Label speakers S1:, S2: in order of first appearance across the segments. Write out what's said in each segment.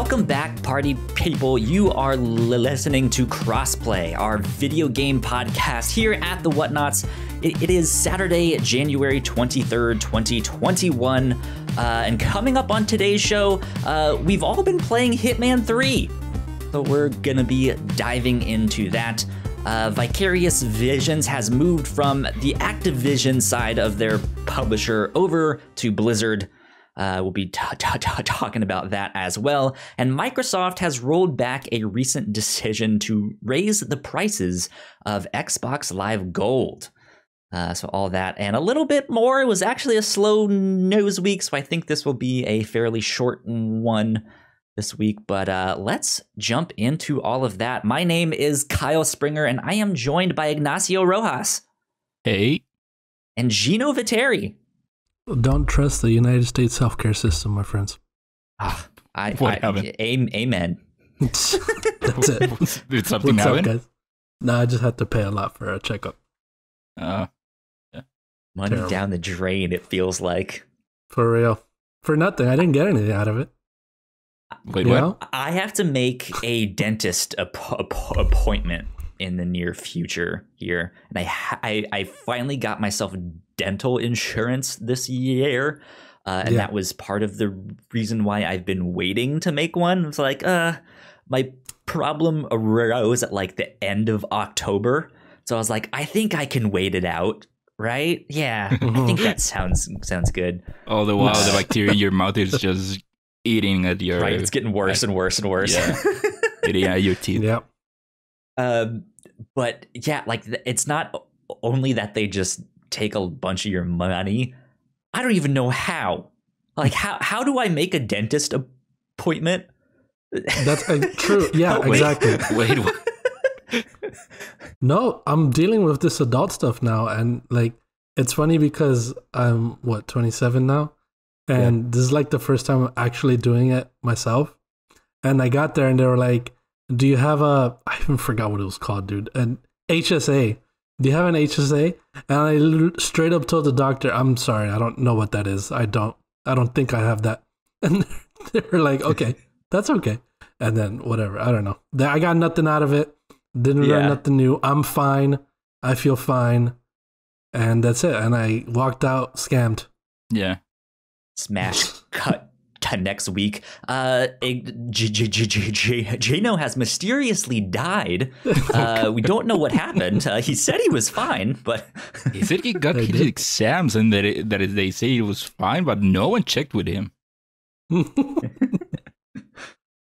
S1: Welcome back, party people. You are listening to Crossplay, our video game podcast here at the Whatnauts. It is Saturday, January 23rd, 2021. And coming up on today's show, we've all been playing Hitman 3. So we're going to be diving into that. Vicarious Visions has moved from the Activision side of their publisher over to Blizzard. We'll be talking about that as well. And Microsoft has rolled back a recent decision to raise the prices of Xbox Live Gold. So all that and a little bit more. It was actually a slow news week, so I think this will be a fairly short one this week. But let's jump into all of that. My name is Kyle Springer, and I am joined by Ignacio Rojas.
S2: Hey.
S1: And Gino Viteri.
S3: Don't trust the United States healthcare system, my friends.
S1: Amen.
S3: That's it.
S2: Did something happen?
S3: Guys? No, I just had to pay a lot for a checkup.
S1: Money
S3: Terrible.
S1: Down the drain, it feels like.
S3: For real. For nothing. I didn't get anything out of it.
S2: Wait,
S3: You
S2: what?
S3: know?
S1: I have to make a dentist appointment in the near future here, and I finally got myself dental insurance this year, and that was part of the reason why I've been waiting to make one. It's like my problem arose at like the end of October, so I was like, I think I can wait it out, right? Yeah, I think that sounds good.
S2: All the while, the bacteria in your mouth is just eating at your...
S1: Right, it's getting worse and worse and worse.
S2: Yeah. Eating at your teeth.
S3: Yep.
S1: But yeah, like it's not only that they just take a bunch of your money. I don't even know how. Like how do I make a dentist appointment?
S3: That's true. Yeah, exactly.
S2: Wait, what?
S3: No, I'm dealing with this adult stuff now. And like, it's funny because I'm, 27 now? And this is like the first time I'm actually doing it myself. And I got there and they were like, do you have I even forgot what it was called, dude. An HSA. Do you have an HSA? And I straight up told the doctor, I'm sorry, I don't know what that is. I don't think I have that. And they were like, okay, that's okay. And then whatever, I don't know. I got nothing out of it. Didn't learn nothing new. I'm fine. I feel fine. And that's it. And I walked out scammed.
S2: Yeah.
S1: Smash cut to next week. Jano has mysteriously died. We don't know what happened. He said he was fine, but
S2: He said he got his exams and that they say he was fine, but no one checked with him.
S3: Man.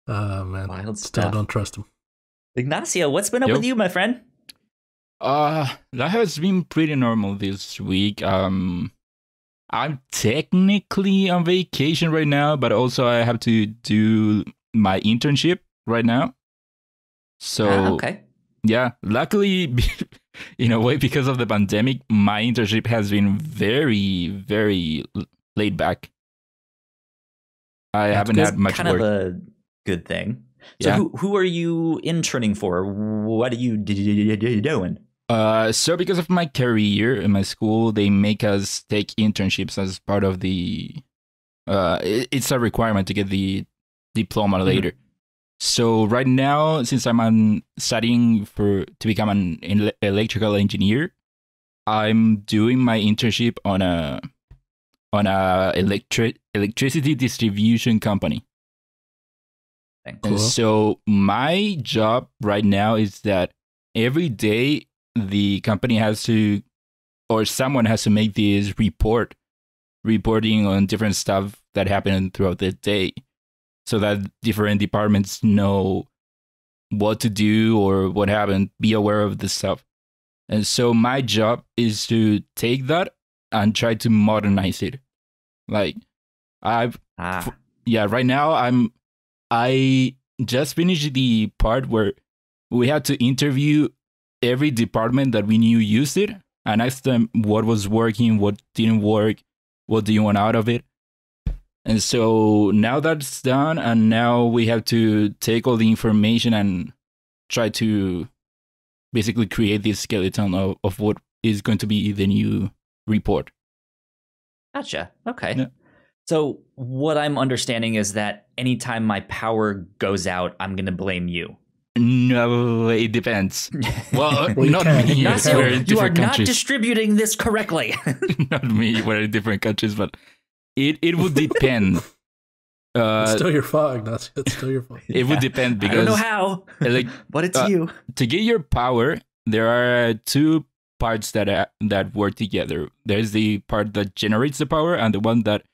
S1: Wild
S3: Still
S1: stuff.
S3: don't trust him.
S1: Ignacio, what's been up with you, my friend?
S2: That has been pretty normal this week. I'm technically on vacation right now, but also I have to do my internship right now. So,
S1: okay.
S2: Yeah, luckily, in a way, because of the pandemic, my internship has been very, very laid back. I haven't had much
S1: kind
S2: work.
S1: of a good thing. So
S2: Yeah.
S1: who are you interning for? What are you doing?
S2: So because of my career in my school, they make us take internships as part of the... it's a requirement to get the diploma later. So right now, since I'm studying to become an electrical engineer, I'm doing my internship on a electricity distribution company.
S1: Cool.
S2: And so my job right now is that every day the company has to, or someone has to make this reporting on different stuff that happened throughout the day, so that different departments know what to do or what happened, be aware of this stuff. And so my job is to take that and try to modernize it. Like right now I just finished the part where we had to interview every department that we knew used it and ask them what was working, what didn't work, what do you want out of it. And so now that's done, and now we have to take all the information and try to basically create this skeleton of what is going to be the new report.
S1: Gotcha. Okay.
S2: Yeah.
S1: So what I'm understanding is that anytime my power goes out, I'm going to blame you.
S2: No, it depends. Well,
S3: Well,
S2: not
S3: can.
S2: me.
S1: Ignacio,
S2: We're in
S1: you are
S2: different
S1: not
S2: countries.
S1: distributing this correctly.
S2: Not me. We're in different countries, but it would depend.
S3: It's still your fault, Ignacio. It's still your fault.
S2: It would depend
S1: I don't know
S2: because
S1: how,
S2: like
S1: but it's you.
S2: to get your power, there are two parts that work together. There's the part that generates the power and the one that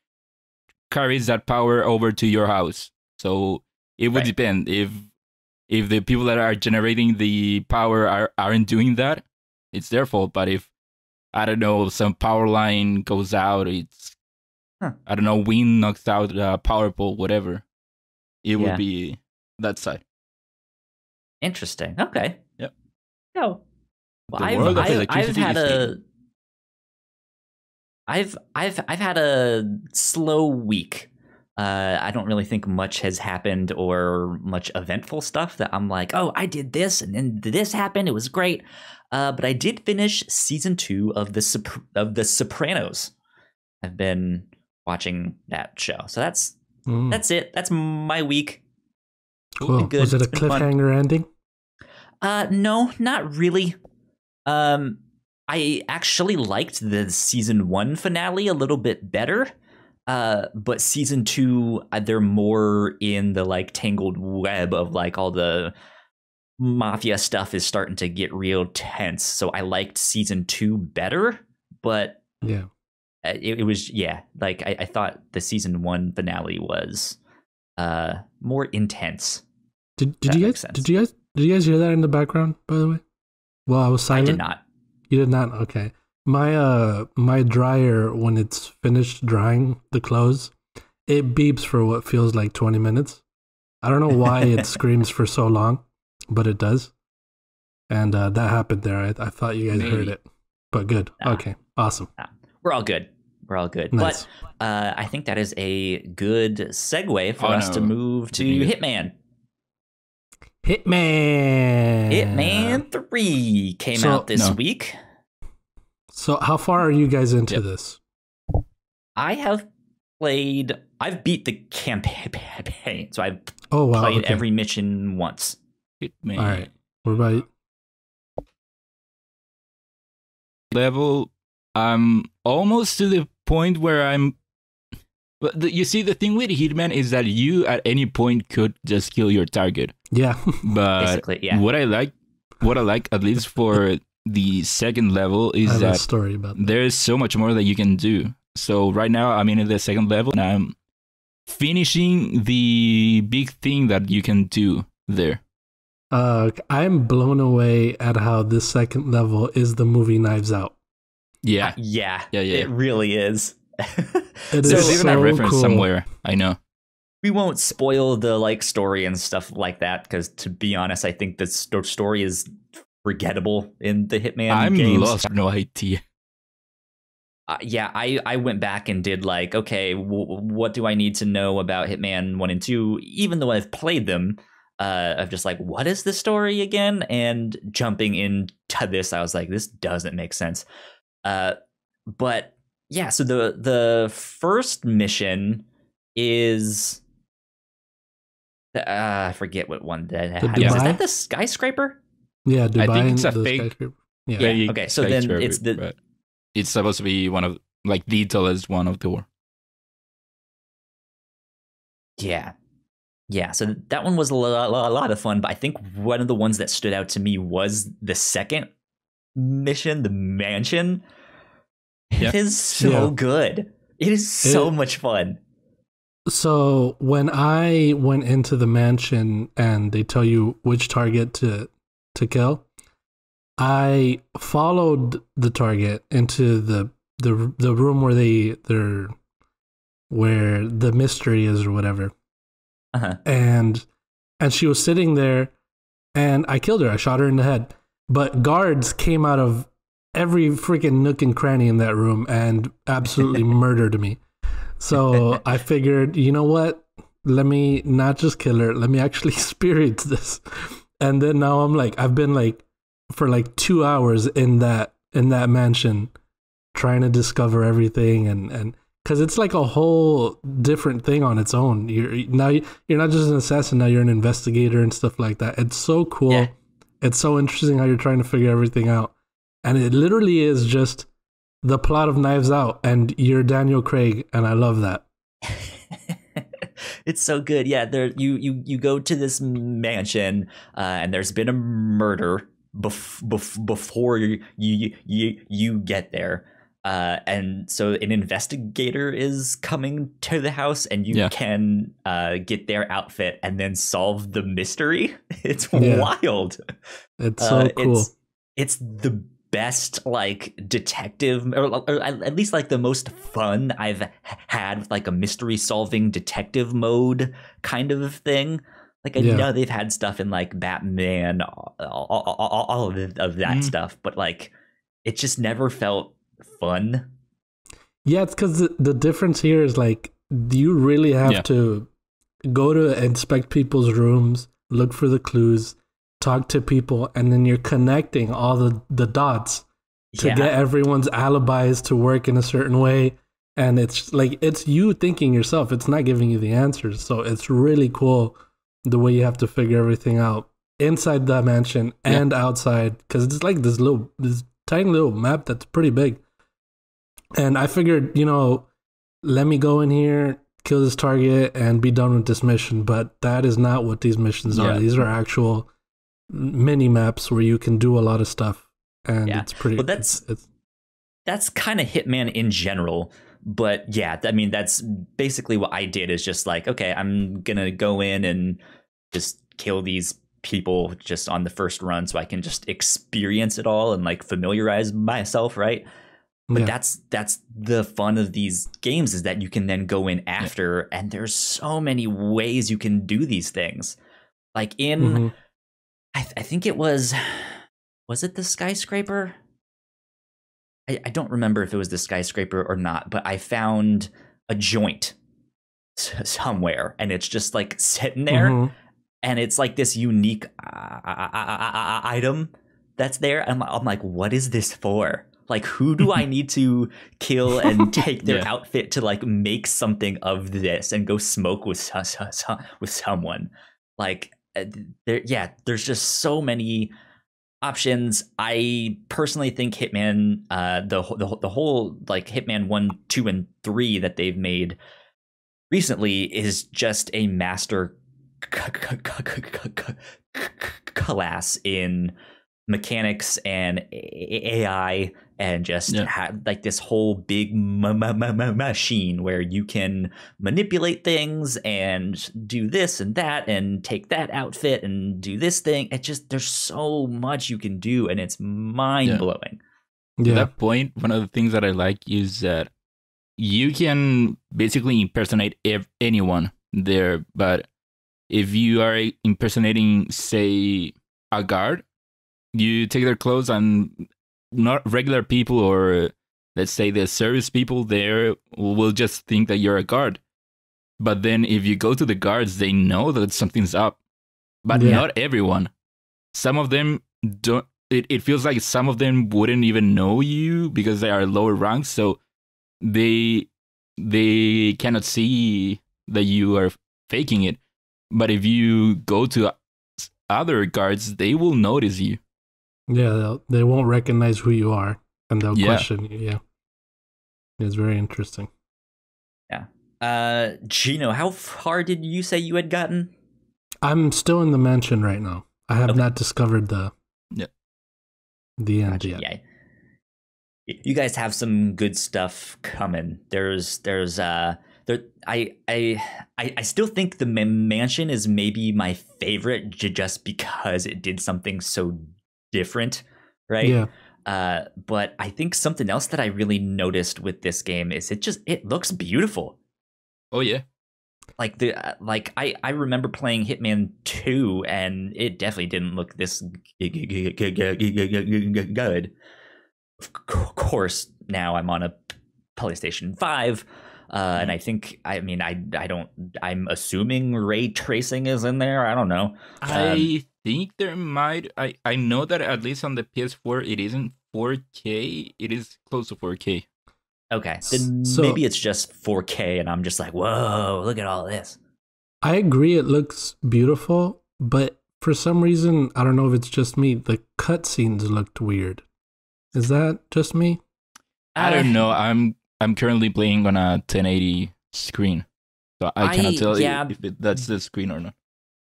S2: carries that power over to your house. So it would depend if the people that are generating the power aren't doing that, it's their fault. But if, I don't know, some power line goes out, it's I don't know, wind knocks out a power pole, whatever, it would be that side.
S1: Interesting. Okay.
S2: Yep.
S1: No. Well,
S2: The world of
S1: I've
S2: electricity
S1: had
S2: is
S1: I've had a slow week. I don't really think much has happened or much eventful stuff that I'm like, oh, I did this and then this happened. It was great. But I did finish season 2 of the Sopranos. I've been watching that show, so that's it. That's my week.
S3: Cool.
S1: Good.
S3: Was it a
S1: It's been fun.
S3: cliffhanger ending?
S1: No, not really. I actually liked the season 1 finale a little bit better. But season 2, they're more in the like tangled web of like all the mafia stuff is starting to get real tense. So I liked season 2 better, but
S3: Yeah.
S1: it was like I thought the season 1 finale was more intense.
S3: Did you guys hear that in the background, by the way? Well, I was silent.
S1: I did not.
S3: You did not? Okay. My dryer, when it's finished drying the clothes, it beeps for what feels like 20 minutes. I don't know why it screams for so long, but it does. And that happened there. I thought you guys heard it, but good.
S1: Nah.
S3: Okay, awesome.
S1: Nah. We're all good.
S3: Nice.
S1: But I think that is a good segue for us to move to Hitman. Hitman 3 came out this week.
S3: So how far are you guys into this?
S1: I've beat the campaign, so I've played
S3: okay.
S1: every mission once.
S2: Hitman.
S3: All right. What about you?
S2: Level, I'm almost to the point where you see, the thing with Hitman is that you at any point could just kill your target.
S3: Yeah.
S2: But
S1: basically, yeah.
S2: what I like at least for the second level is
S3: I have
S2: that
S3: a story about that.
S2: there's so much more that you can do. So right now I'm in the second level and I'm finishing the big thing that you can do there.
S3: I'm blown away at how this second level is the movie Knives Out.
S2: Yeah.
S1: Yeah. It really is.
S3: It
S2: There's
S3: is
S2: even a
S3: so
S2: reference
S3: cool.
S2: somewhere. I know.
S1: We won't spoil the like story and stuff like that because, to be honest, I think the story is forgettable in the Hitman
S2: I'm
S1: games.
S2: lost. No idea.
S1: I went back and did like, okay, what do I need to know about Hitman 1 and 2? Even though I've played them, of just like, what is the story again? And jumping into this, I was like, this doesn't make sense. But yeah, so the first mission is I forget what one that is. Is that the skyscraper?
S3: Yeah, Dubai.
S2: I think it's a
S3: the
S2: fake.
S3: skyscraper. Yeah.
S1: Okay, so then it's
S2: it's supposed to be one of like the tallest one of the war.
S1: Yeah. So that one was a lot of fun, but I think one of the ones that stood out to me was the second mission, the mansion. It is so good. It is so much fun.
S3: So when I went into the mansion and they tell you which target to kill, I followed the target into the room where the mystery is or whatever.
S1: Uh-huh.
S3: And she was sitting there and I killed her. I shot her in the head. But guards came out of every freaking nook and cranny in that room and absolutely murdered me. So I figured, you know what? Let me not just kill her. Let me actually experience this. And then now I'm like, I've been like for like 2 hours in that mansion trying to discover everything. And because it's like a whole different thing on its own. You're not just an assassin, now you're an investigator and stuff like that. It's so cool.
S1: Yeah.
S3: It's so interesting how you're trying to figure everything out. And it literally is just the plot of Knives Out, and you're Daniel Craig, and I love that.
S1: It's so good. Yeah, you go to this mansion, and there's been a murder before you get there. And so an investigator is coming to the house, and you can get their outfit and then solve the mystery. It's wild.
S3: It's so cool.
S1: It's the best like detective, or at least like the most fun I've had with like a mystery solving detective mode kind of thing. Like I know they've had stuff in like Batman, all of that stuff, but like it just never felt fun.
S3: Yeah, it's because the difference here is like you really have to go to inspect people's rooms, look for the clues, talk to people, and then you're connecting all the dots to get everyone's alibis to work in a certain way. And it's like, it's you thinking yourself, it's not giving you the answers. So it's really cool the way you have to figure everything out inside the mansion and outside, because it's like this tiny little map that's pretty big. And I figured, let me go in here, kill this target, and be done with this mission. But that is not what these missions are. These are actual mini maps where you can do a lot of stuff, and it's pretty. Well,
S1: that's kind of Hitman in general. But yeah, I mean, that's basically what I did. Is just like, okay, I'm gonna go in and just kill these people just on the first run, so I can just experience it all and like familiarize myself, right? But that's the fun of these games, is that you can then go in after, and there's so many ways you can do these things. Like in, I think it was it the skyscraper? I don't remember if it was the skyscraper or not, but I found a joint somewhere, and it's just like sitting there, and it's like this unique item that's there. I'm like, what is this for? Like, who do I need to kill and take their outfit to like make something of this and go smoke with someone? Like, there's just so many options. I personally think Hitman, the whole like Hitman 1, 2, and 3 that they've made recently is just a master class in mechanics and AI, and just have like this whole big machine where you can manipulate things and do this and that and take that outfit and do this thing. It just, there's so much you can do, and it's mind blowing.
S2: At that point, one of the things that I like is that you can basically impersonate anyone there, but if you are impersonating, say, a guard, you take their clothes, and not regular people, or let's say the service people there, will just think that you're a guard. But then if you go to the guards, they know that something's up. But not everyone. Some of them don't. It feels like some of them wouldn't even know you because they are lower ranks, so they cannot see that you are faking it. But if you go to other guards, they will notice you.
S3: Yeah, they won't recognize who you are, and they'll question you. Yeah, it's very interesting.
S1: Yeah. Gino, how far did you say you had gotten?
S3: I'm still in the mansion right now. I have not discovered the end yet.
S1: Yeah. You guys have some good stuff coming. I still think the mansion is maybe my favorite, just because it did something so different, right?
S3: Yeah.
S1: But I think something else that I really noticed with this game is it looks beautiful.
S2: Oh yeah.
S1: Like I remember playing Hitman 2, and it definitely didn't look this good. Of course, now I'm on a PlayStation 5, and I think, I'm assuming ray tracing is in there. I don't know.
S2: I think there might. I know that at least on the PS4 it isn't 4K. It is close to 4K.
S1: Okay, then
S3: So
S1: maybe it's just 4K, and I'm just like, whoa, look at all this.
S3: I agree, it looks beautiful, but for some reason, I don't know if it's just me, the cutscenes looked weird. Is that just me?
S2: I don't know. I'm currently playing on a 1080 screen, so I cannot tell you if that's the screen or not.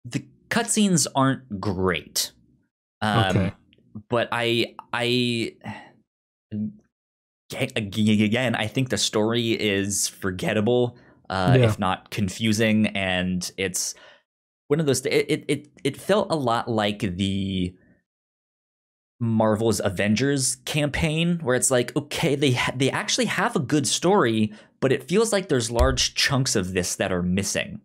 S1: The cutscenes aren't great.
S3: Okay.
S1: But again, I think the story is forgettable, if not confusing, and it's one of those. It felt a lot like the Marvel's Avengers campaign, where it's like, okay, they actually have a good story, but it feels like there's large chunks of this that are missing.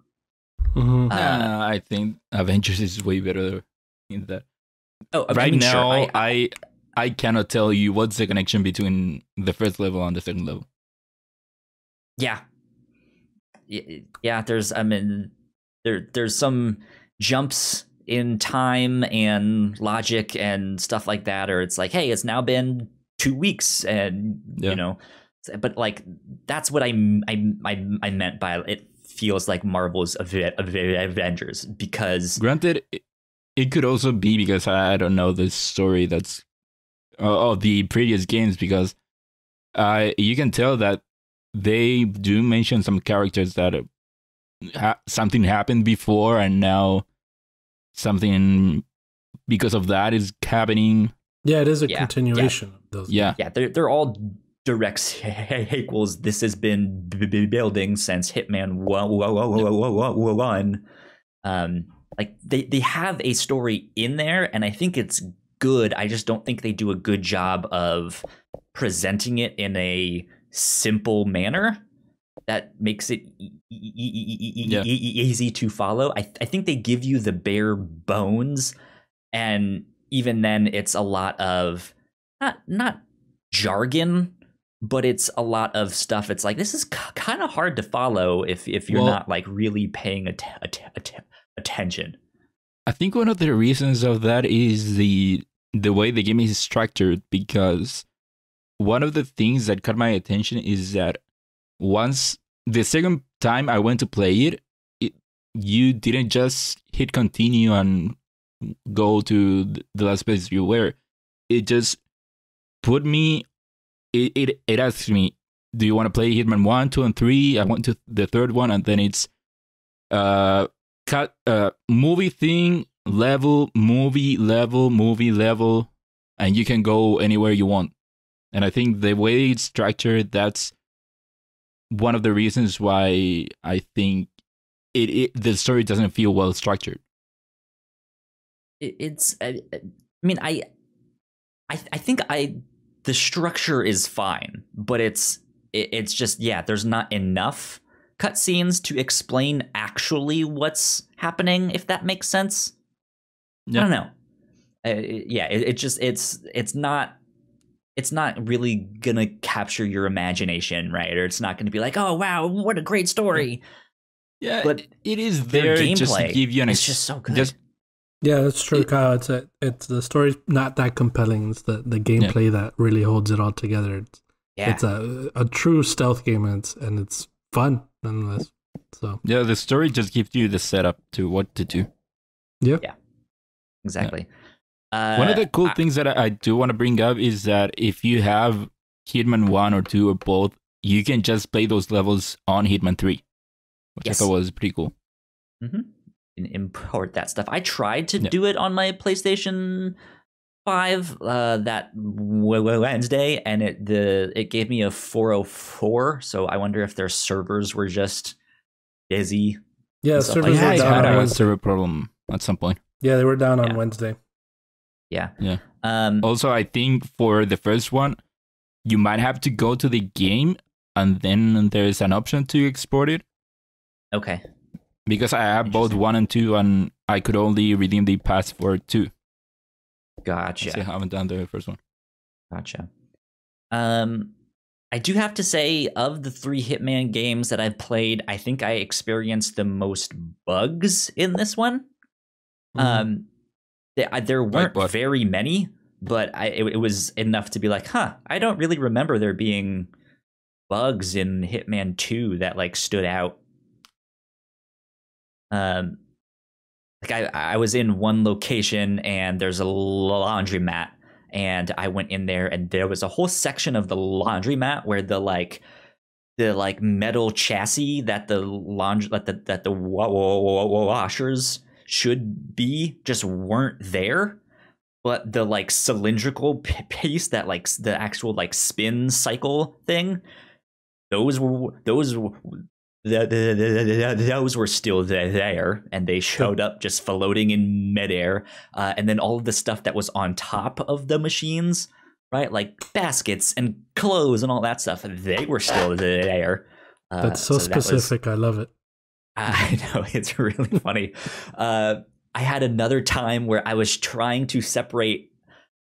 S3: Mm-hmm.
S2: I think Avengers is way better in that.
S1: Oh,
S2: right now,
S1: sure.
S2: I cannot tell you what's the connection between the first level and the second level.
S1: Yeah. There's there's some jumps in time and logic and stuff like that, or it's like, hey, it's now been 2 weeks, and you know, but like that's what I meant by it feels like Marvel's Avengers, because
S2: granted, it could also be because I don't know the story that's of the previous games, because you can tell that they do mention some characters that something happened before, and now something because of that is happening.
S3: Yeah, it is a continuation of those.
S1: Yeah, they're all direct sequels. This has been building since Hitman 1. Like they have a story in there, and I think it's good. I just don't think they do a good job of presenting it in a simple manner that makes it easy to follow. I think they give you the bare bones, and even then it's a lot of not jargon, but it's a lot of stuff. It's like, this is kind of hard to follow if you're not like really paying attention.
S2: I think one of the reasons of that is the way the game is structured, because one of the things that caught my attention is that once the second time I went to play it, you didn't just hit continue and go to the last place you were. It just put me. It asked me, do you want to play Hitman 1, 2, and 3? I went to the third one, and then it's movie thing, level, movie, level, and you can go anywhere you want. And I think the way it's structured, that's one of the reasons why I think the story doesn't feel well structured.
S1: It's, I mean, I think the structure is fine, but it's just, there's not enough cutscenes to explain actually what's happening, if that makes sense. I don't know. It's not really gonna capture your imagination, right? Or it's not gonna be like, oh wow, what a great story.
S2: Yeah,
S1: but
S2: it is there just to give you an.
S1: It's just so good.
S3: Yeah, that's true, Kyle. It's the story's not that compelling. It's the gameplay that really holds it all together. It's a true stealth game, and it's fun nonetheless. So
S2: yeah, the story just gives you the setup to what to do.
S3: Yeah,
S1: exactly.
S2: One of the cool things that I do want to bring up is that if you have Hitman 1 or 2 or both, you can just play those levels on Hitman 3, which I thought was pretty cool.
S1: Mm-hmm. And import that stuff. I tried to do it on my PlayStation 5 that Wednesday, and it gave me a 404. So I wonder if their servers were just busy.
S3: Yeah, servers
S2: I had
S3: a
S2: server problem at some point.
S3: Yeah, they were down on Wednesday.
S1: Yeah.
S2: Also, I think for the first one, you might have to go to the game, and then there's an option to export it.
S1: Okay.
S2: Because I have both 1 and 2, and I could only redeem the pass for 2.
S1: Gotcha.
S2: So I haven't done the first one.
S1: Gotcha. I do have to say, of the 3 Hitman games that I've played, I think I experienced the most bugs in this one. Mm-hmm. There weren't very many, but it was enough to be like, I don't really remember there being bugs in Hitman 2 that like stood out. Like I was in one location and there's a laundromat, and I went in there and there was a whole section of the laundromat where the metal chassis that the washers should be just weren't there, but the like cylindrical piece that like the actual like spin cycle thing, those were still there, and they showed up just floating in midair. And then all of the stuff that was on top of the machines, right, like baskets and clothes and all that stuff, they were still there.
S3: That's so specific. I love it.
S1: I know, it's really funny. I had another time where I was trying to separate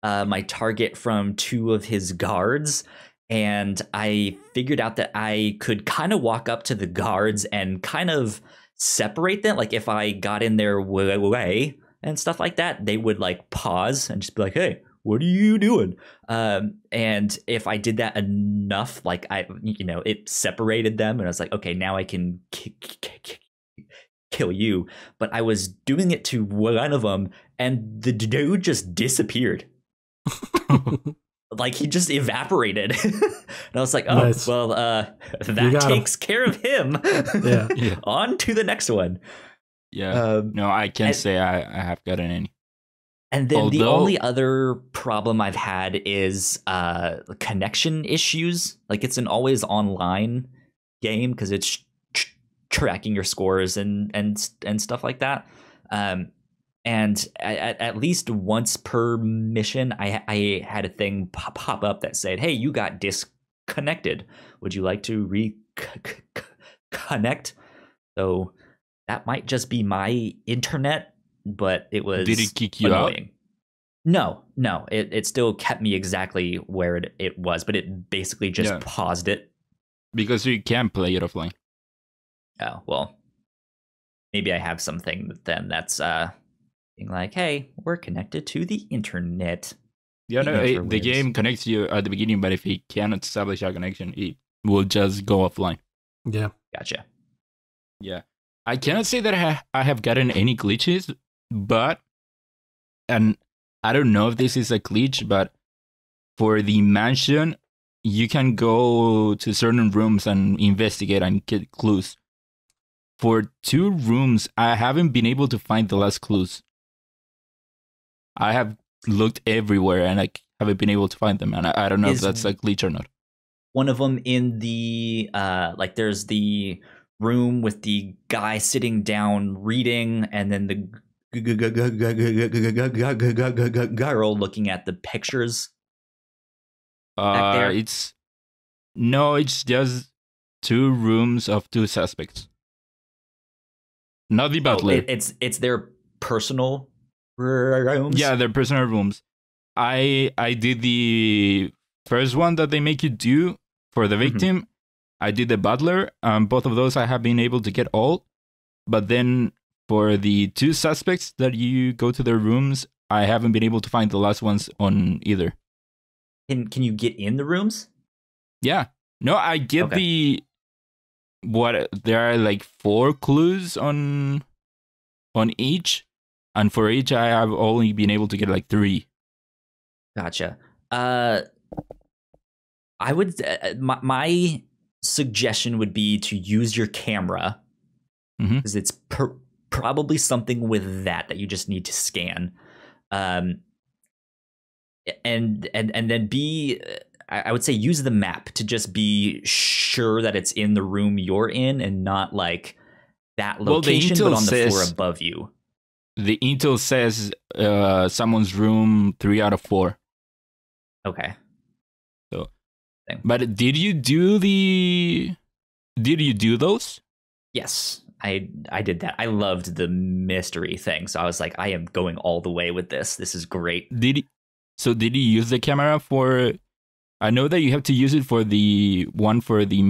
S1: my target from two of his guards, and I figured out that I could kind of walk up to the guards and kind of separate them. Like if I got in their way and stuff like that, they would like pause and just be like, "Hey, what are you doing?" And if I did that enough, like it separated them, and I was like, okay, now I can kill you. But I was doing it to one of them, and the dude just disappeared. Like he just evaporated. And I was like, oh, nice. Well, that takes care of him. Yeah. On to the next one.
S2: Yeah. No, I can't say I have gotten any.
S1: And then the only other problem I've had is connection issues. Like it's an always online game because it's tracking your scores and stuff like that. And at least once per mission, I had a thing pop up that said, "Hey, you got disconnected. Would you like to reconnect?" So that might just be my internet, but it was
S2: Did it kick you
S1: annoying. Out? No. It still kept me exactly where it was, but it basically just paused it.
S2: Because you can't play it offline.
S1: Oh, well, maybe I have something then that's being like, hey, we're connected to the internet.
S2: Yeah, no, the game connects you at the beginning, but if it cannot establish a connection, it will just go offline.
S3: Yeah.
S1: Gotcha.
S2: Yeah. I cannot say that I have gotten any glitches, but, and I don't know if this is a glitch, but for the mansion, you can go to certain rooms and investigate and get clues. For 2 rooms, I haven't been able to find the last clues. I have looked everywhere and I haven't been able to find them, and I don't know if that's a glitch or not.
S1: One of them in the like there's the room with the guy sitting down reading, and then the girl looking at the pictures. Back there.
S2: It's just 2 rooms of 2 suspects. Not the butler.
S1: It's their personal rooms.
S2: Yeah, their personal rooms. I did the first one that they make you do for the victim. I did the butler. Both of those I have been able to get all. But then for the 2 suspects that you go to their rooms, I haven't been able to find the last ones on either.
S1: Can you get in the rooms?
S2: Yeah. No, I get there are like 4 clues on each, and for each I have only been able to get like 3.
S1: Gotcha. I would my suggestion would be to use your camera, because it's probably something with that you just need to scan, and then I would say use the map to just be sure that it's in the room you're in and not like that location, but on the floor above you.
S2: The intel says someone's room 3 out of 4.
S1: Okay.
S2: So, but did you do those?
S1: Yes, I did that. I loved the mystery thing, so I was like, I am going all the way with this. This is great.
S2: Did you use the camera for? I know that you have to use it for the one for the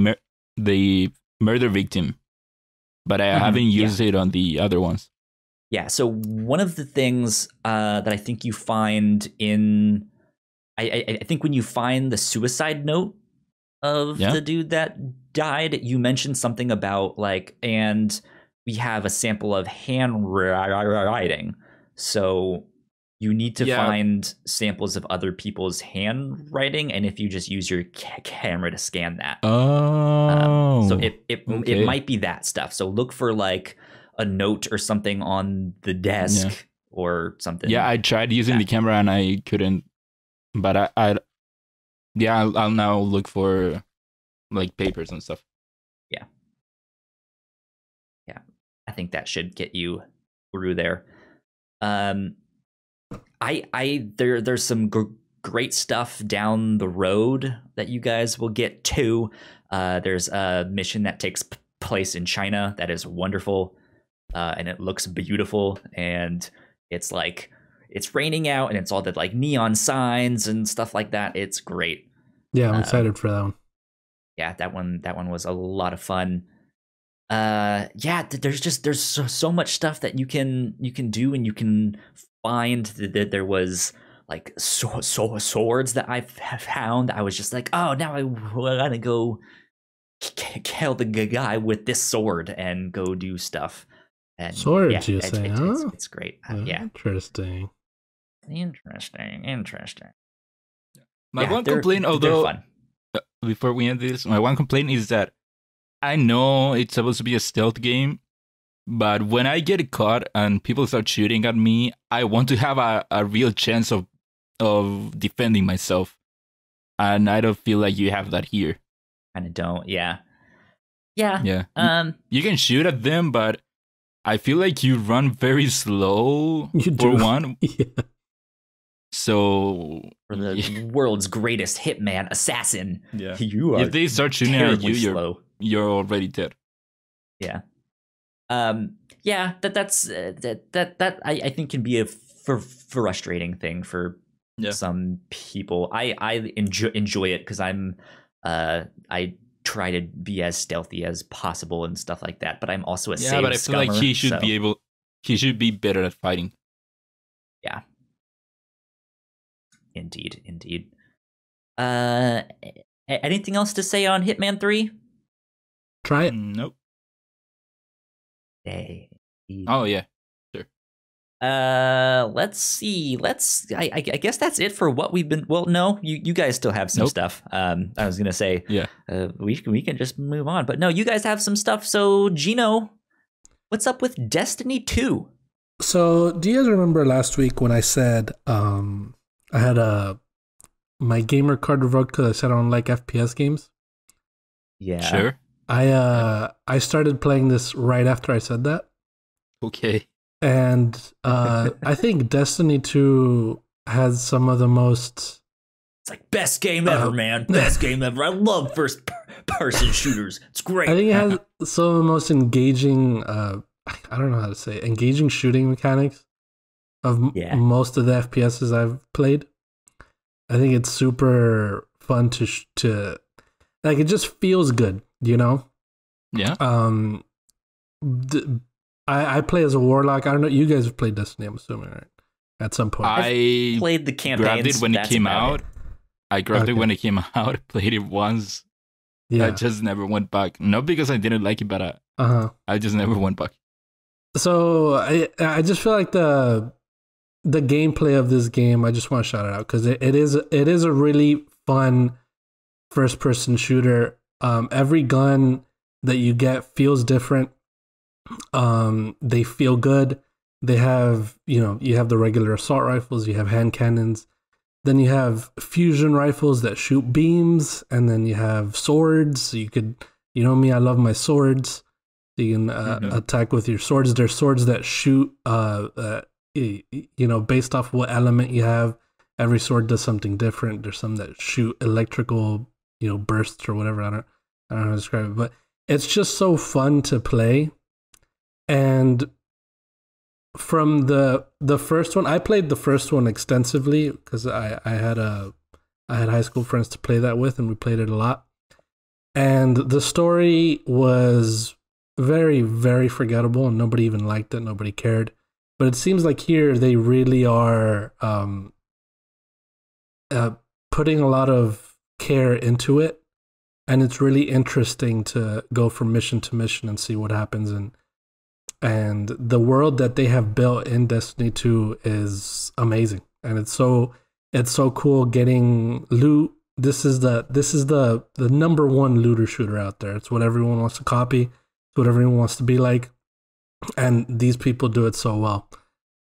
S2: murder victim, but I haven't used it on the other ones.
S1: Yeah, so one of the things that I think you find in, I think when you find the suicide note of the dude that died. You mentioned something about like, and we have a sample of handwriting. So you need to find samples of other people's handwriting, and if you just use your camera to scan that. So it might be that stuff. So look for like a note or something on the desk or something.
S2: Yeah, I tried using the camera and I couldn't. But I'll now look for like papers and stuff.
S1: Yeah. I think that should get you through there. There's some great stuff down the road that you guys will get to. There's a mission that takes place in China that is wonderful, and it looks beautiful, and it's like it's raining out, and it's all the like neon signs and stuff like that. It's great.
S3: Yeah, I'm excited for that one.
S1: Yeah, that one was a lot of fun. There's so much stuff that you can do, and you can find that there was like swords that I found. I was just like, oh, now I want to go kill the guy with this sword and go do stuff. And
S3: swords, you say?
S1: It's great.
S3: Interesting.
S2: My one complaint, although before we end this, my one complaint is that I know it's supposed to be a stealth game, but when I get caught and people start shooting at me, I want to have a real chance of defending myself. And I don't feel like you have that here.
S1: Kind of don't, yeah.
S2: You can shoot at them, but I feel like you run very slow for one.
S3: Yeah.
S1: So for the world's greatest hitman assassin, you are.
S2: If they start shooting at you, you're already dead.
S1: Yeah. That's I think can be a frustrating thing for some people. I enjoy it because I try to be as stealthy as possible and stuff like that. But I'm also a save
S2: but I feel like he should be better at fighting.
S1: Yeah. Indeed. Anything else to say on Hitman 3?
S3: Try it.
S2: Nope.
S1: Hey.
S2: Oh yeah, sure.
S1: Let's see. I guess that's it for what we've been. Well, no, you guys still have some stuff. I was gonna say, we can just move on, but no, you guys have some stuff. So Gino, what's up with Destiny 2?
S3: So do you guys remember last week when I said I had my gamer card revoked because I said I don't like FPS games?
S1: Yeah,
S2: sure.
S3: I started playing this right after I said that.
S2: Okay.
S3: And I think Destiny 2 has some of the most...
S1: It's like best game ever, man. Best game ever. I love first-person shooters. It's great.
S3: I think it has some of the most engaging, I don't know how to say it, engaging shooting mechanics of most of the FPSs I've played. I think it's super fun to like, it just feels good, you know?
S2: Yeah.
S3: I play as a warlock. I don't know. You guys have played Destiny, I'm assuming, right? At some point.
S1: I played the campaigns.
S2: Grabbed it when it came out. I grabbed it when it came out. Played it once. Yeah. I just never went back. Not because I didn't like it, but I just never went back. So
S3: I just feel like the gameplay of this game, I just want to shout it out because it is a really fun first person shooter. Every gun that you get feels different. They feel good. They have, you have the regular assault rifles, you have hand cannons, then you have fusion rifles that shoot beams, and then you have swords. So you could, me, I love my swords. So you can attack with your swords. There's swords that shoot, based off what element you have. Every sword does something different. There's some that shoot electrical, bursts or whatever. I don't know how to describe it, but it's just so fun to play. And from the first one, I played the first one extensively because I had high school friends to play that with, and we played it a lot. And the story was very, very forgettable, and nobody even liked it. Nobody cared. But it seems like here they really are putting a lot of care into it. and it's really interesting to go from mission to mission and see what happens. And the world that they have built in Destiny 2 is amazing, and it's so cool getting loot. This is the number one looter shooter out there. It's what everyone wants to copy. It's what everyone wants to be like, and these people do it so well.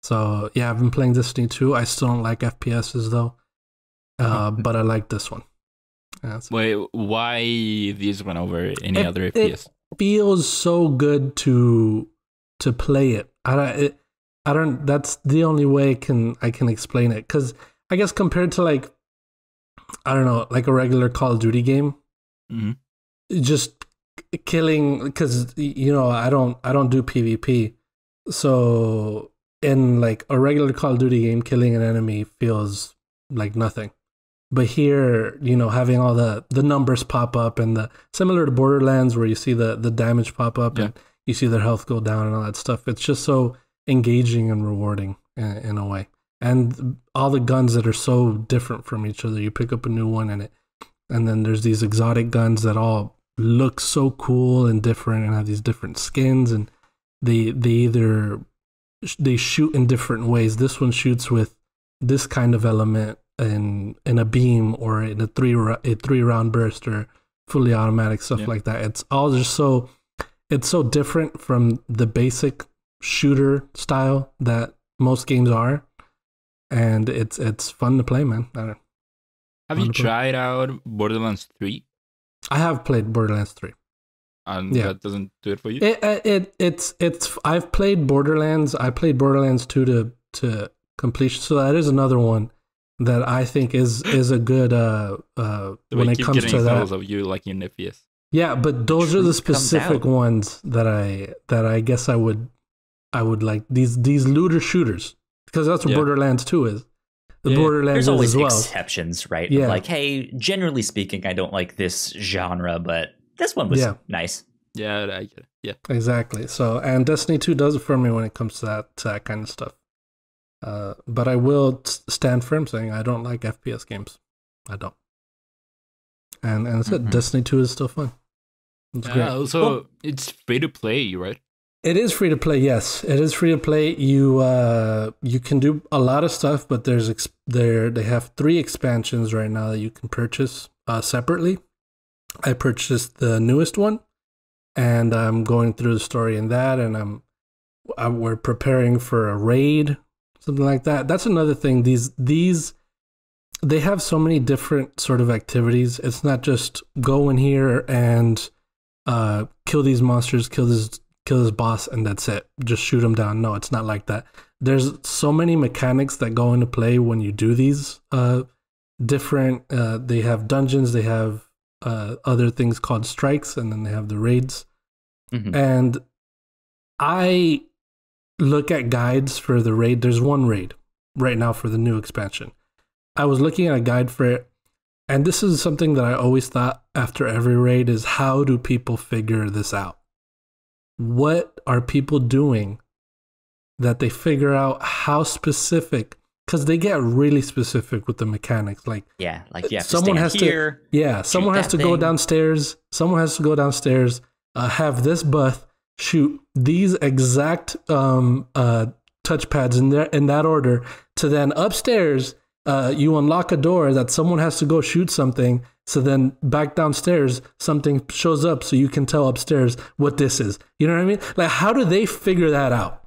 S3: So yeah, I've been playing Destiny 2. I still don't like FPSs though, but I like this one. Yeah,
S2: wait, why this one over any other FPS?
S3: It feels so good to play it. I don't. That's the only way I can explain it. Because I guess compared to like, I don't know, like a regular Call of Duty game, just killing. Because I don't do PvP, so in like a regular Call of Duty game, killing an enemy feels like nothing. But here, having all the numbers pop up and similar to Borderlands where you see the damage pop up and you see their health go down and all that stuff. It's just so engaging and rewarding in a way. And all the guns that are so different from each other. You pick up a new one and then there's these exotic guns that all look so cool and different and have these different skins, and they shoot in different ways. This one shoots with this kind of element in a beam or in a three round burst or fully automatic stuff like that. It's all just it's so different from the basic shooter style that most games are, and it's fun to play, man.
S2: Have you tried out Borderlands 3?
S3: I have played Borderlands 3.
S2: And that doesn't do it for you?
S3: It's I've played Borderlands. I played Borderlands 2 to completion, so that is another one that I think is a good when it comes to that.
S2: Of you like in FPS.
S3: Yeah, but those are the specific ones that I guess I would like, these looter shooters, because that's what Borderlands 2 is. Borderlands
S1: there's always
S3: as well.
S1: exceptions, right?
S3: Yeah.
S1: Like, hey, generally speaking, I don't like this genre, but this one was nice.
S2: Yeah, I get it. Yeah,
S3: exactly. So, and Destiny 2 does it for me when it comes to that kind of stuff. But I will stand firm saying I don't like FPS games. I don't. And that's it. Destiny 2 is still fun. It's great.
S2: Also, it's free to play, right?
S3: It is free to play. Yes, it is free to play. You can do a lot of stuff, but they have 3 expansions right now that you can purchase separately. I purchased the newest one, and I'm going through the story in that, and we're preparing for a raid, something like that. That's another thing. These they have so many different sort of activities. It's not just go in here and kill these monsters, kill this boss, and that's it. Just shoot them down. No, it's not like that. There's so many mechanics that go into play when you do these different. They have dungeons. They have other things called strikes, and then they have the raids. And I look at guides for the raid. There's one raid right now for the new expansion. I was looking at a guide for it, and this is something that I always thought after every raid is, how do people figure this out? What are people doing that they figure out how specific? Because they get really specific with the mechanics. Like you have someone
S1: to stand here.
S3: Someone has to go downstairs. Someone has to go downstairs. Have this buff. Shoot these exact touchpads in that order. To then upstairs, you unlock a door that someone has to go shoot something. So then back downstairs, something shows up so you can tell upstairs what this is. You know what I mean? Like, how do they figure that out?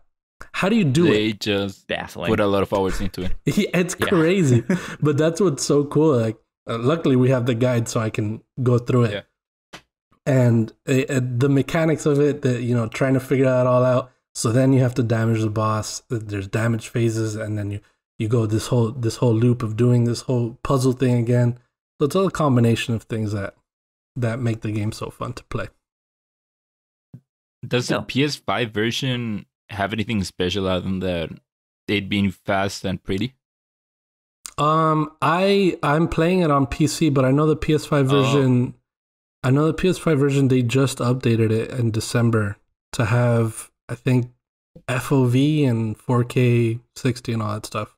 S3: How do you do it?
S2: They just put a lot of hours into it.
S3: It's crazy. But that's what's so cool. Like, luckily we have the guide so I can go through it. Yeah. And the mechanics of it, trying to figure that all out. So then you have to damage the boss. There's damage phases, and then you go this whole loop of doing this whole puzzle thing again. So it's all a combination of things that make the game so fun to play.
S2: Does the PS5 version have anything special other than that it being fast and pretty?
S3: I'm playing it on PC, but I know the PS5 version. I know the PS5 version. They just updated it in December to have, I think, FOV and 4K 60 and all that stuff.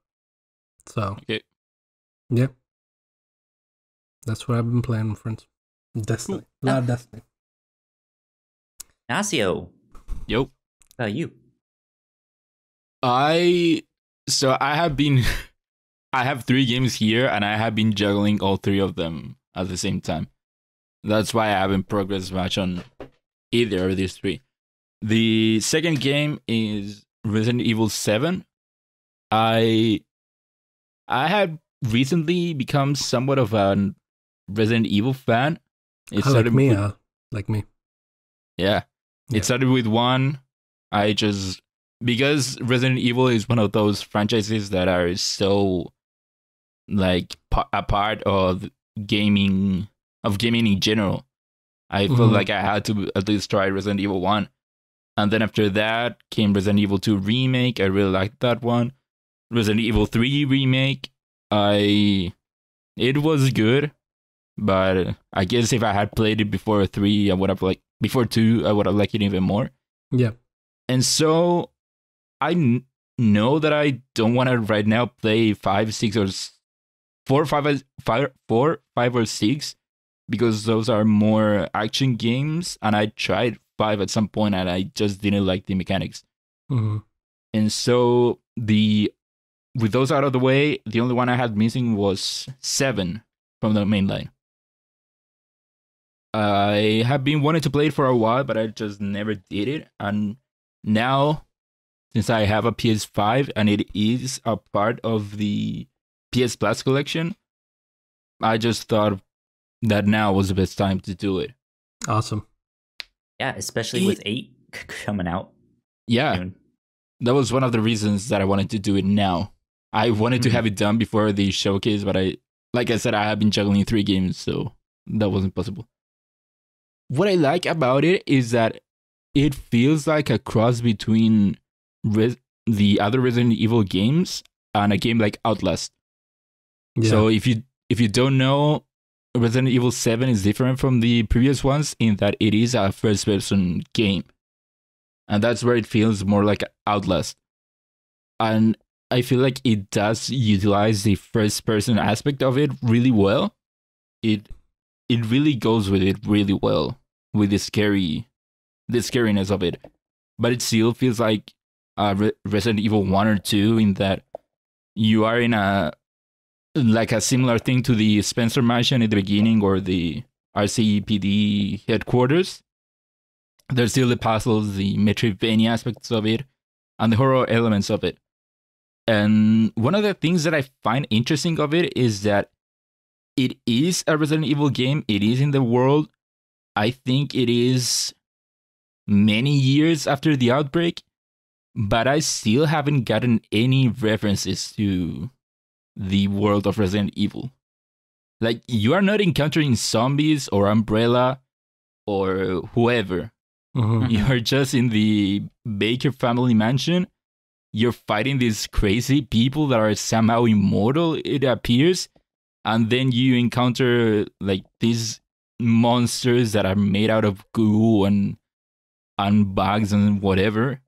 S3: So yeah. That's what I've been playing, friends. Destiny. A lot of Destiny.
S1: Nasio,
S2: Yep.
S1: you.
S2: I have been I have 3 games here and I have been juggling all 3 of them at the same time. That's why I haven't progressed much on either of these 3. The second game is Resident Evil 7. I had recently become somewhat of a Resident Evil fan. It started
S3: like me.
S2: Yeah. It started with 1. Because Resident Evil is one of those franchises that are so like a part of gaming in general. I felt like I had to at least try Resident Evil 1. And then after that came Resident Evil 2 Remake. I really liked that one. Resident Evil 3 Remake. It was good, but I guess if I had played it before 3, I would have before 2, I would have liked it even more.
S3: Yeah.
S2: And so I know that I don't want to right now play 5, 6, or 4, 5, or 6, because those are more action games, and I tried 5 at some point and I just didn't like the mechanics. And so with those out of the way, the only one I had missing was 7 from the main line. I have been wanting to play it for a while, but I just never did it. And now, since I have a PS5 and it is a part of the PS Plus collection, I just thought that now was the best time to do it.
S3: Awesome.
S1: Yeah, especially with 8 coming out.
S2: Yeah,
S1: soon.
S2: That was one of the reasons that I wanted to do it now. I wanted to have it done before the showcase, but like I said, I have been juggling 3 games, so that wasn't possible. What I like about it is that it feels like a cross between the other Resident Evil games and a game like Outlast. Yeah. So if you don't know, Resident Evil 7 is different from the previous ones in that it is a first-person game. And that's where it feels more like Outlast. And I feel like it does utilize the first-person aspect of it really well. It really goes with it really well, with the scariness of it. But it still feels like Resident Evil 1 or 2 in that you are in a similar thing to the Spencer Mansion at the beginning or the RCPD headquarters. There's still the puzzles, the Metroidvania aspects of it, and the horror elements of it. And one of the things that I find interesting of it is that it is a Resident Evil game. It is in the world. I think it is many years after the outbreak, but I still haven't gotten any references to the world of Resident Evil. Like, you are not encountering zombies or Umbrella or whoever. You're just in the Baker family mansion. You're fighting these crazy people that are somehow immortal, it appears. And then you encounter like these monsters that are made out of goo and bugs and whatever.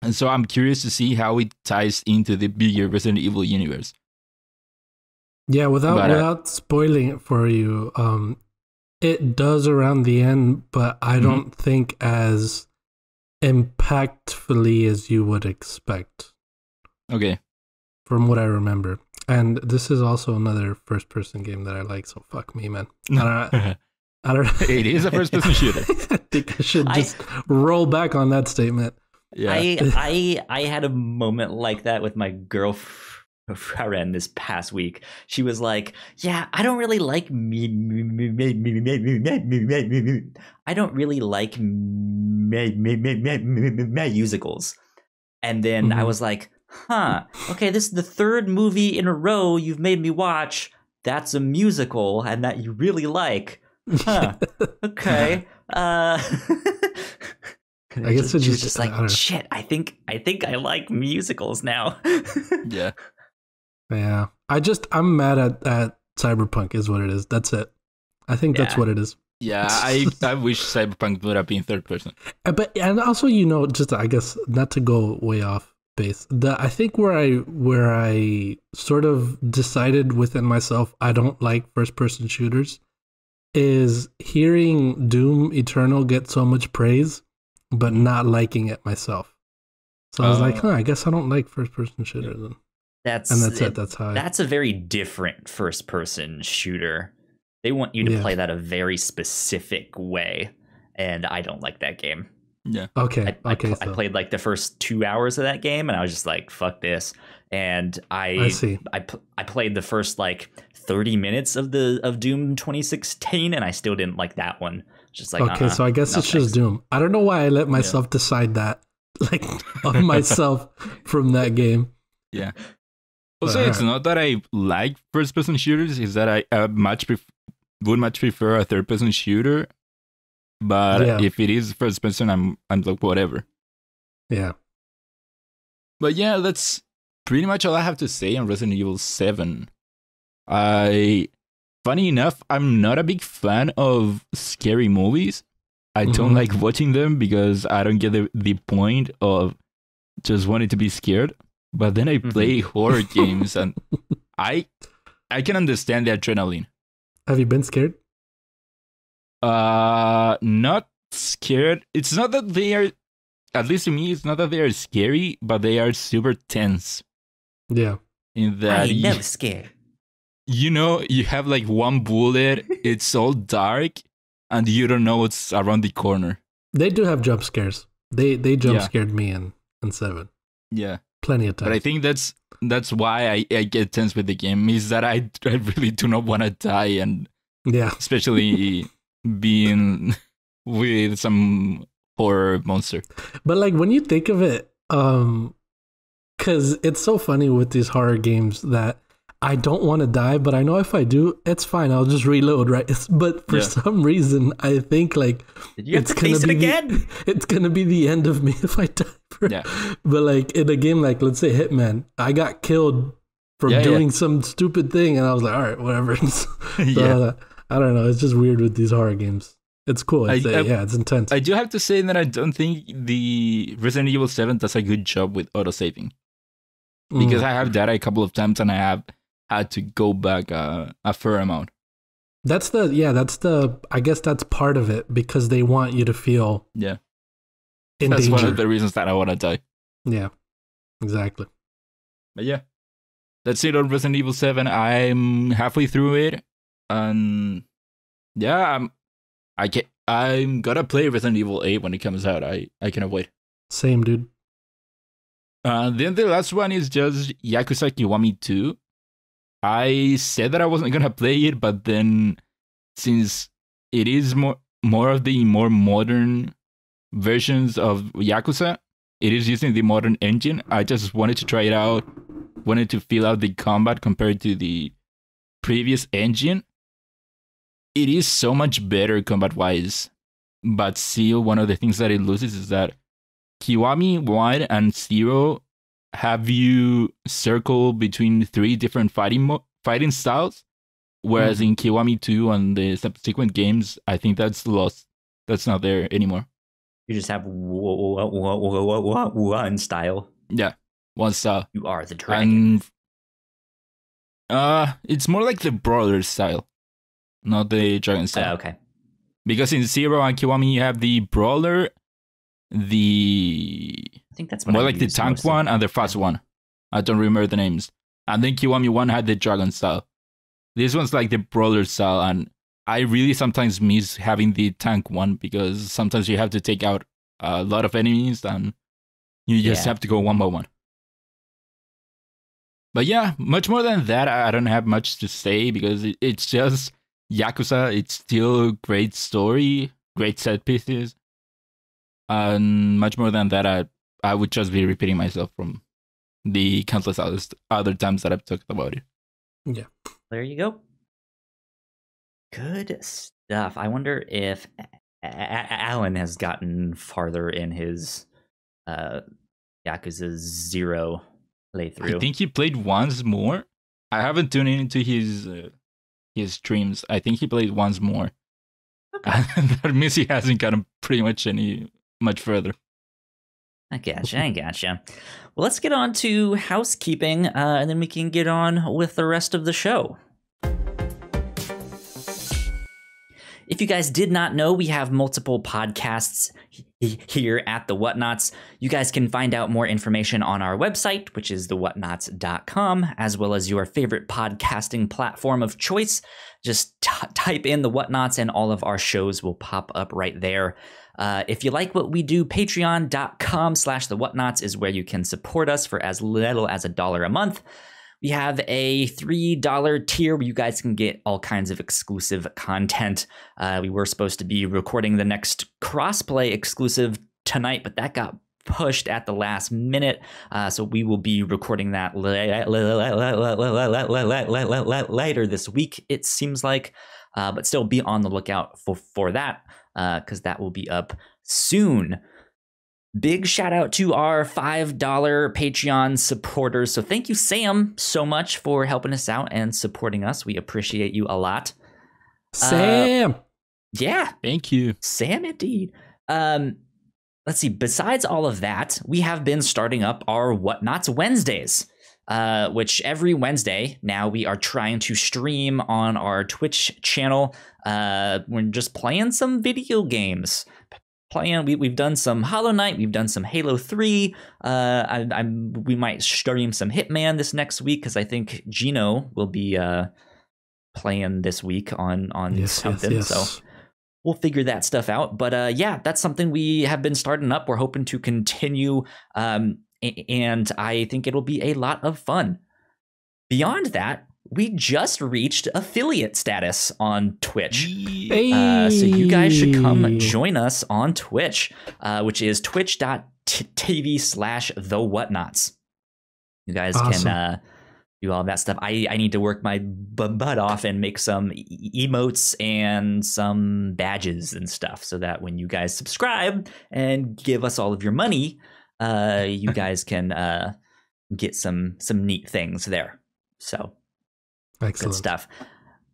S2: And so I'm curious to see how it ties into the bigger Resident Evil universe.
S3: Yeah, without spoiling it for you, it does around the end, but I don't think as impactfully as you would expect. Okay. From what I remember. And this is also another first-person game that I like, so fuck me, man. I don't.
S2: It is a first-person shooter.
S3: I think I should just roll back on that statement.
S1: Yeah. I had a moment like that with my girlfriend this past week. She was like, "Yeah, I don't really like musicals." And then I was like, okay, this is the 3rd movie in a row you've made me watch that's a musical and that you really like. Okay.
S3: I guess
S1: she was just like, shit, I think I like musicals now.
S2: Yeah.
S3: Yeah. I'm mad at Cyberpunk is what it is. That's it. I think that's what it is.
S2: Yeah, I wish Cyberpunk would have been 3rd person.
S3: And also, just I guess not to go way off base. I think where I sort of decided within myself I don't like first person shooters is hearing Doom Eternal get so much praise, but not liking it myself. So I was like, I guess I don't like first-person shooters. Then. That's it. That's how.
S1: That's a very different first-person shooter. They want you to play that a very specific way, and I don't like that game.
S2: Yeah.
S3: Okay.
S1: I played like the first 2 hours of that game, and I was just like, "Fuck this!" And I played the first like 30 minutes of Doom 2016, and I still didn't like that one. Just like,
S3: okay, so I guess it's just Doom. I don't know why I let myself decide that, like on myself from that game.
S2: Yeah. Also, it's not that I like first-person shooters; it's that I would much prefer a third-person shooter. But if it is first person, I'm like whatever.
S3: Yeah.
S2: But yeah, that's pretty much all I have to say on Resident Evil 7. Funny enough, I'm not a big fan of scary movies. I don't like watching them because I don't get the point of just wanting to be scared. But then I play horror games, and I can understand the adrenaline.
S3: Have you been scared?
S2: Not scared. It's not that they are, at least to me, it's not that they are scary, but they are super tense.
S3: Yeah.
S1: In that I'm never scared.
S2: You know, you have like one bullet, it's all dark, and you don't know what's around the corner.
S3: They do have jump scares. They jump scared me in 7.
S2: Yeah.
S3: Plenty of times.
S2: But I think that's why I get tense with the game, is that I really do not want to die, and especially being with some horror monster.
S3: But like when you think of it, because it's so funny with these horror games that I don't want to die, but I know if I do, it's fine. I'll just reload, right? But for some reason, I think like
S1: it's gonna be again.
S3: It's gonna be the end of me if I die. But like in a game like, let's say Hitman, I got killed from doing some stupid thing, and I was like, all right, whatever. So, I don't know. It's just weird with these horror games. It's cool. It's intense.
S2: I do have to say that I don't think the Resident Evil 7 does a good job with autosaving. Because I have died a couple of times, and I have had to go back a fair amount.
S3: I guess that's part of it, because they want you to feel in
S2: that's
S3: danger.
S2: One of the reasons that I want to die.
S3: Yeah, exactly.
S2: But yeah, that's it on Resident Evil 7. I'm halfway through it. And I'm gonna play Resident Evil 8 when it comes out. I cannot wait.
S3: Same, dude.
S2: Then the last one is just Yakuza Kiwami 2. I said that I wasn't gonna play it, but then since it is more of the more modern versions of Yakuza, it is using the modern engine. I just wanted to try it out, wanted to feel out the combat compared to the previous engine. It is so much better combat-wise, but still one of the things that it loses is that Kiwami 1 and 0 have you circle between 3 different fighting styles, whereas in Kiwami 2 and the subsequent games, I think that's lost. That's not there anymore.
S1: You just have one style.
S2: Yeah, one style.
S1: You are the dragon.
S2: And, it's more like the brawler style. Not the dragon style.
S1: Okay.
S2: Because in 0 and Kiwami, you have the brawler, I
S1: think that's what
S2: more like the tank one and the fast one. I don't remember the names. And then Kiwami 1 had the dragon style. This one's like the brawler style, and I really sometimes miss having the tank one, because sometimes you have to take out a lot of enemies, and you just have to go one by one. But yeah, much more than that, I don't have much to say, because it's just Yakuza. It's still great story, great set pieces, and much more than that, I would just be repeating myself from the countless other times that I've talked about it.
S3: Yeah.
S1: There you go. Good stuff. I wonder if Alan has gotten farther in his Yakuza 0 playthrough.
S2: I think he played once more. I haven't tuned into his streams. I think he played once more. Okay. That means he hasn't gotten pretty much further.
S1: I gotcha. Well, let's get on to housekeeping, and then we can get on with the rest of the show. if you guys did not know, we have multiple podcasts here at the Whatnauts. You guys can find out more information on our website, which is thewhatnauts.com, as well as your favorite podcasting platform of choice. Just type in the Whatnauts and all of our shows will pop up right there. If you like what we do, patreon.com/thewhatnauts is where you can support us for as little as $1 a month. We have a $3 tier where you guys can get all kinds of exclusive content. We were supposed to be recording the next Crossplay exclusive tonight, but that got pushed at the last minute. So we will be recording that later this week, it seems like. But still be on the lookout for that, because that will be up soon. Big shout out to our $5 Patreon supporters. So thank you, Sam, so much for helping us out and supporting us. We appreciate you a lot.
S3: Sam!
S1: Yeah.
S2: Thank you.
S1: Sam, indeed. Let's see. Besides all of that, we have been starting up our Whatnauts Wednesdays, which every Wednesday now we are trying to stream on our Twitch channel. We're just playing some video games. We've done some Hollow Knight, we've done some Halo 3. We might stream some Hitman this next week because I think Gino will be playing this week on something.
S3: Yes.
S1: So we'll figure that stuff out. But yeah, that's something we have been starting up. We're hoping to continue, and I think it'll be a lot of fun. Beyond that, we just reached affiliate status on Twitch.
S3: Hey.
S1: So you guys should come join us on Twitch, which is twitch.tv/thewhatnauts. You guys can do all that stuff. I need to work my butt off and make some emotes and some badges and stuff so that when you guys subscribe and give us all of your money, you guys can get some neat things there. So
S3: excellent
S1: good stuff.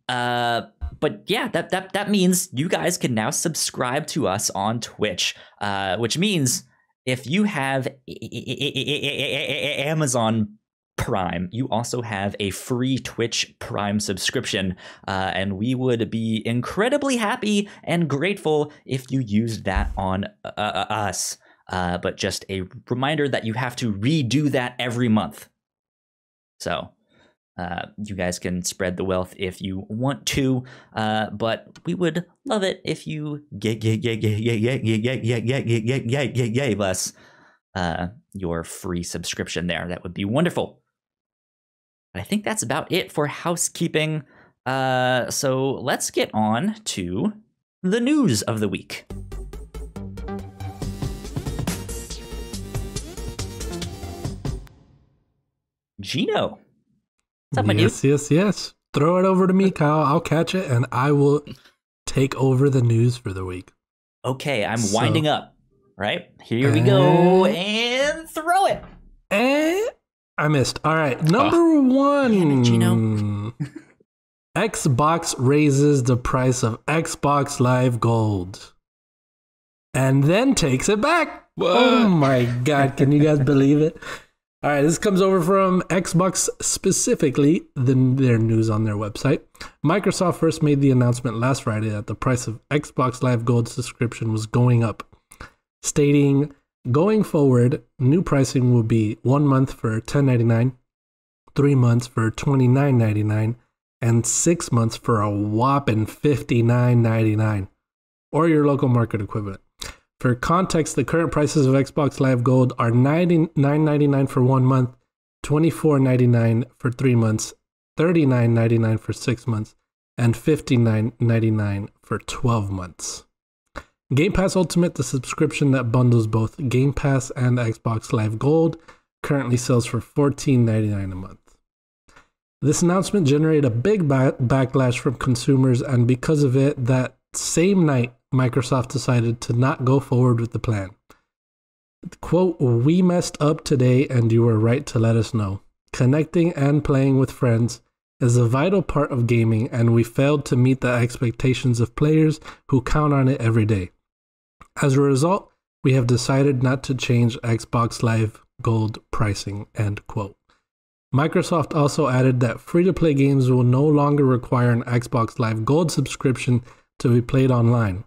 S1: But yeah, that means you guys can now subscribe to us on Twitch, which means if you have Amazon Prime, you also have a free Twitch Prime subscription, and we would be incredibly happy and grateful if you used that on us. But just a reminder that you have to redo that every month. So you guys can spread the wealth if you want to, but we would love it if you gave us your free subscription there. That would be wonderful. I think that's about it for housekeeping. So let's get on to the news of the week. Gino. What's up, my dude?
S3: Yes. Throw it over to me, Kyle. I'll catch it, and I will take over the news for the week.
S1: Okay, I'm winding up. Right? Here we go. And throw it.
S3: I missed. All right. Number one.
S1: Damn it, Gino.
S3: Xbox raises the price of Xbox Live Gold. And then takes it back. What? Oh my God. Can you guys believe it? All right, this comes over from Xbox specifically, their news on their website. Microsoft first made the announcement last Friday that the price of Xbox Live Gold subscription was going up, stating, going forward, new pricing will be 1 month for $10.99, 3 months for $29.99, and 6 months for a whopping $59.99, or your local market equivalent. For context, the current prices of Xbox Live Gold are $9.99 for 1 month, $24.99 for 3 months, $39.99 for 6 months, and $59.99 for 12 months. Game Pass Ultimate, the subscription that bundles both Game Pass and Xbox Live Gold, currently sells for $14.99 a month. This announcement generated a big backlash from consumers, and because of it, that same night, Microsoft decided to not go forward with the plan. Quote, "We messed up today and you were right to let us know. Connecting and playing with friends is a vital part of gaming, and we failed to meet the expectations of players who count on it every day. As a result, we have decided not to change Xbox Live Gold pricing," end quote. Microsoft also added that free-to-play games will no longer require an Xbox Live Gold subscription to be played online.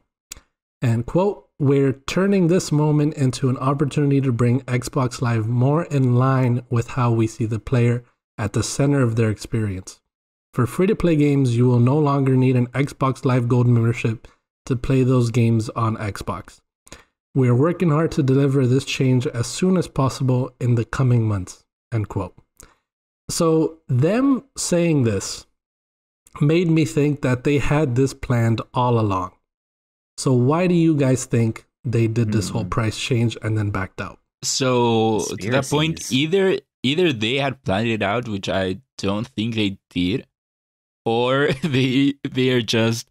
S3: And quote, "We're turning this moment into an opportunity to bring Xbox Live more in line with how we see the player at the center of their experience. For free-to-play games, you will no longer need an Xbox Live Gold membership to play those games on Xbox. We are working hard to deliver this change as soon as possible in the coming months," end quote. So them saying this made me think that they had this planned all along. So why do you guys think they did this whole price change and then backed out?
S2: So to that point, either they had planned it out, which I don't think they did, or they are just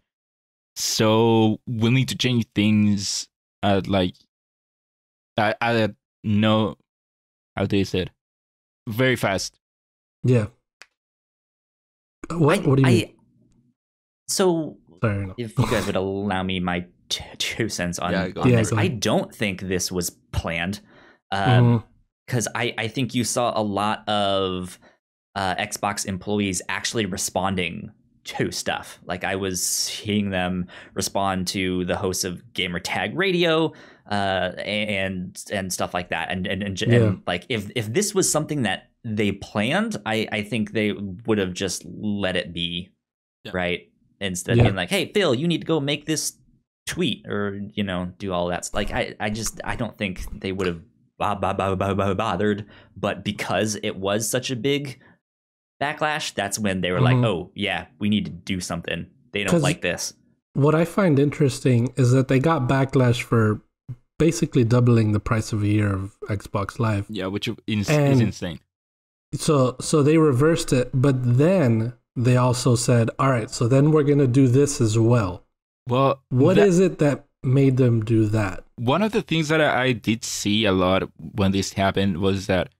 S2: so willing to change things at like I no, how do you say it? Very fast.
S3: Yeah. What do you mean?
S1: So
S3: Sorry, no.
S1: if you guys would allow me my 2 cents on this, I don't think this was planned. Because I think you saw a lot of Xbox employees actually responding to stuff. Like I was seeing them respond to the hosts of Gamer Tag Radio and stuff like that. And like if this was something that they planned, I think they would have just let it be, right? Instead of being like, "Hey, Phil, you need to go make this tweet," or do all that. Like I don't think they would have bothered. But because it was such a big backlash, that's when they were like, "Oh yeah, we need to do something. They don't like this."
S3: What I find interesting is that they got backlash for basically doubling the price of a year of Xbox Live.
S2: Yeah, which is insane.
S3: So they reversed it, but then they also said, "All right, so then we're gonna do this as well."
S2: Well,
S3: what is it that made them do that?
S2: One of the things that I did see a lot when this happened was that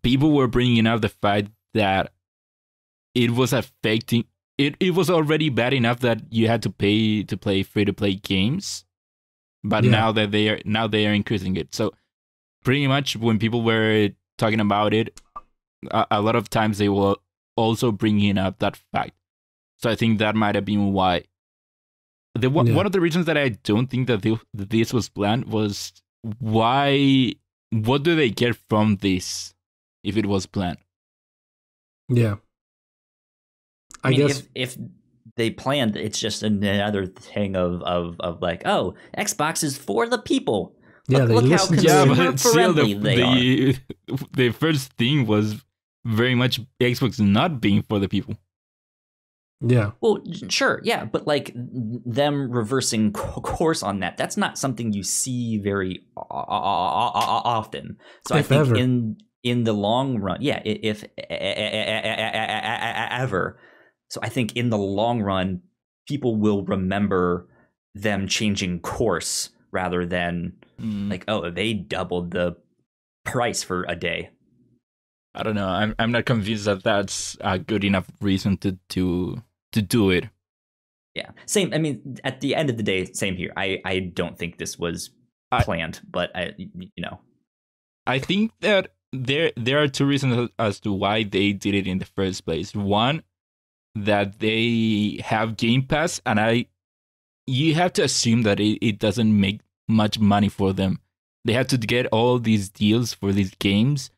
S2: people were bringing up the fact that it was affecting it was already bad enough that you had to pay to play free-to-play games, but now they are increasing it. So pretty much when people were talking about it, a lot of times they were also bringing up that fact. So I think that might have been why. One of the reasons that I don't think that this was planned was why. What do they get from this if it was planned?
S3: Yeah, I mean, guess
S1: if they planned, it's just another thing of like, oh, Xbox is for the people.
S3: Yeah,
S1: look how consumer friendly they are.
S2: The first thing was very much Xbox not being for the people.
S3: Yeah.
S1: Well, sure, yeah, but like them reversing course on that's not something you see very often. So I think ever. in the long run, if ever. So I think in the long run, people will remember them changing course rather than like, oh, they doubled the price for a day.
S2: I don't know. I'm not convinced that that's a good enough reason to do it.
S1: Yeah, same. I mean, at the end of the day, same here. I don't think this was planned, but
S2: I think that there are two reasons as to why they did it in the first place. One, that they have Game Pass, and you have to assume that it doesn't make much money for them. They have to get all these deals for these games,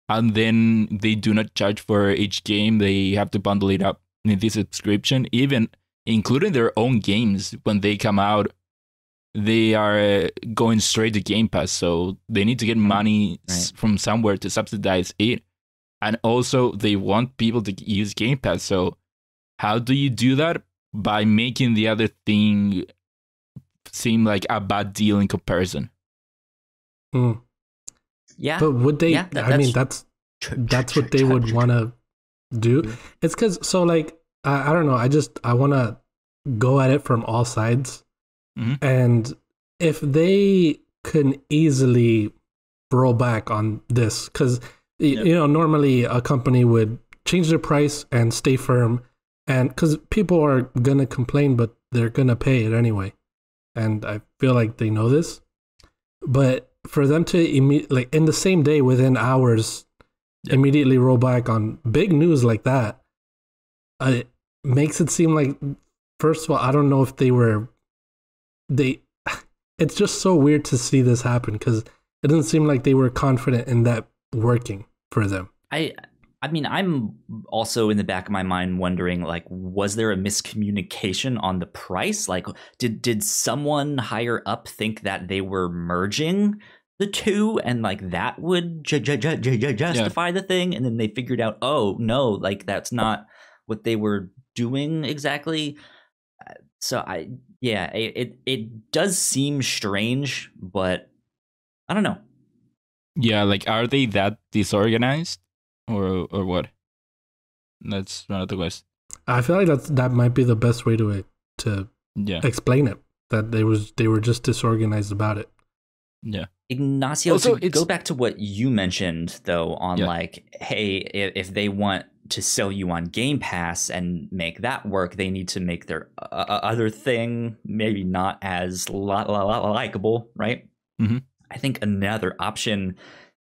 S2: and then they do not charge for each game. They have to bundle it up in this subscription, even including their own games. When they come out, they are going straight to Game Pass, so they need to get money from somewhere to subsidize it. And also, they want people to use Game Pass, so how do you do that? By making the other thing seem like a deal in comparison.
S1: Yeah.
S3: But would they, I mean, that's what they would want to do. It's because, so like, I don't know, I want to go at it from all sides. And if they can easily roll back on this, because, normally a company would change their price and stay firm. And because people are going to complain, but they're going to pay it anyway. And I feel like they know this. But for them to like in the same day, within hours, immediately roll back on big news like that, it makes it seem like first of all, I don't know if they. It's just so weird to see this happen because it doesn't seem like they were confident in that working for them.
S1: I mean, I'm also in the back of my mind wondering, like, was there a miscommunication on the price? Like, did someone higher up think that they were merging the two and like that would justify the thing? And then they figured out, oh, no, like that's not what they were doing exactly. So it does seem strange, but I don't know.
S2: Yeah, like are they that disorganized or what? That's one of the questions.
S3: I feel like that might be the best way to explain it. That they were just disorganized about it.
S2: Yeah.
S1: Ignacio, also, go back to what you mentioned though on like, hey, if they want to sell you on Game Pass and make that work, they need to make their other thing maybe not as likable, right?
S2: Mm-hmm.
S1: I think another option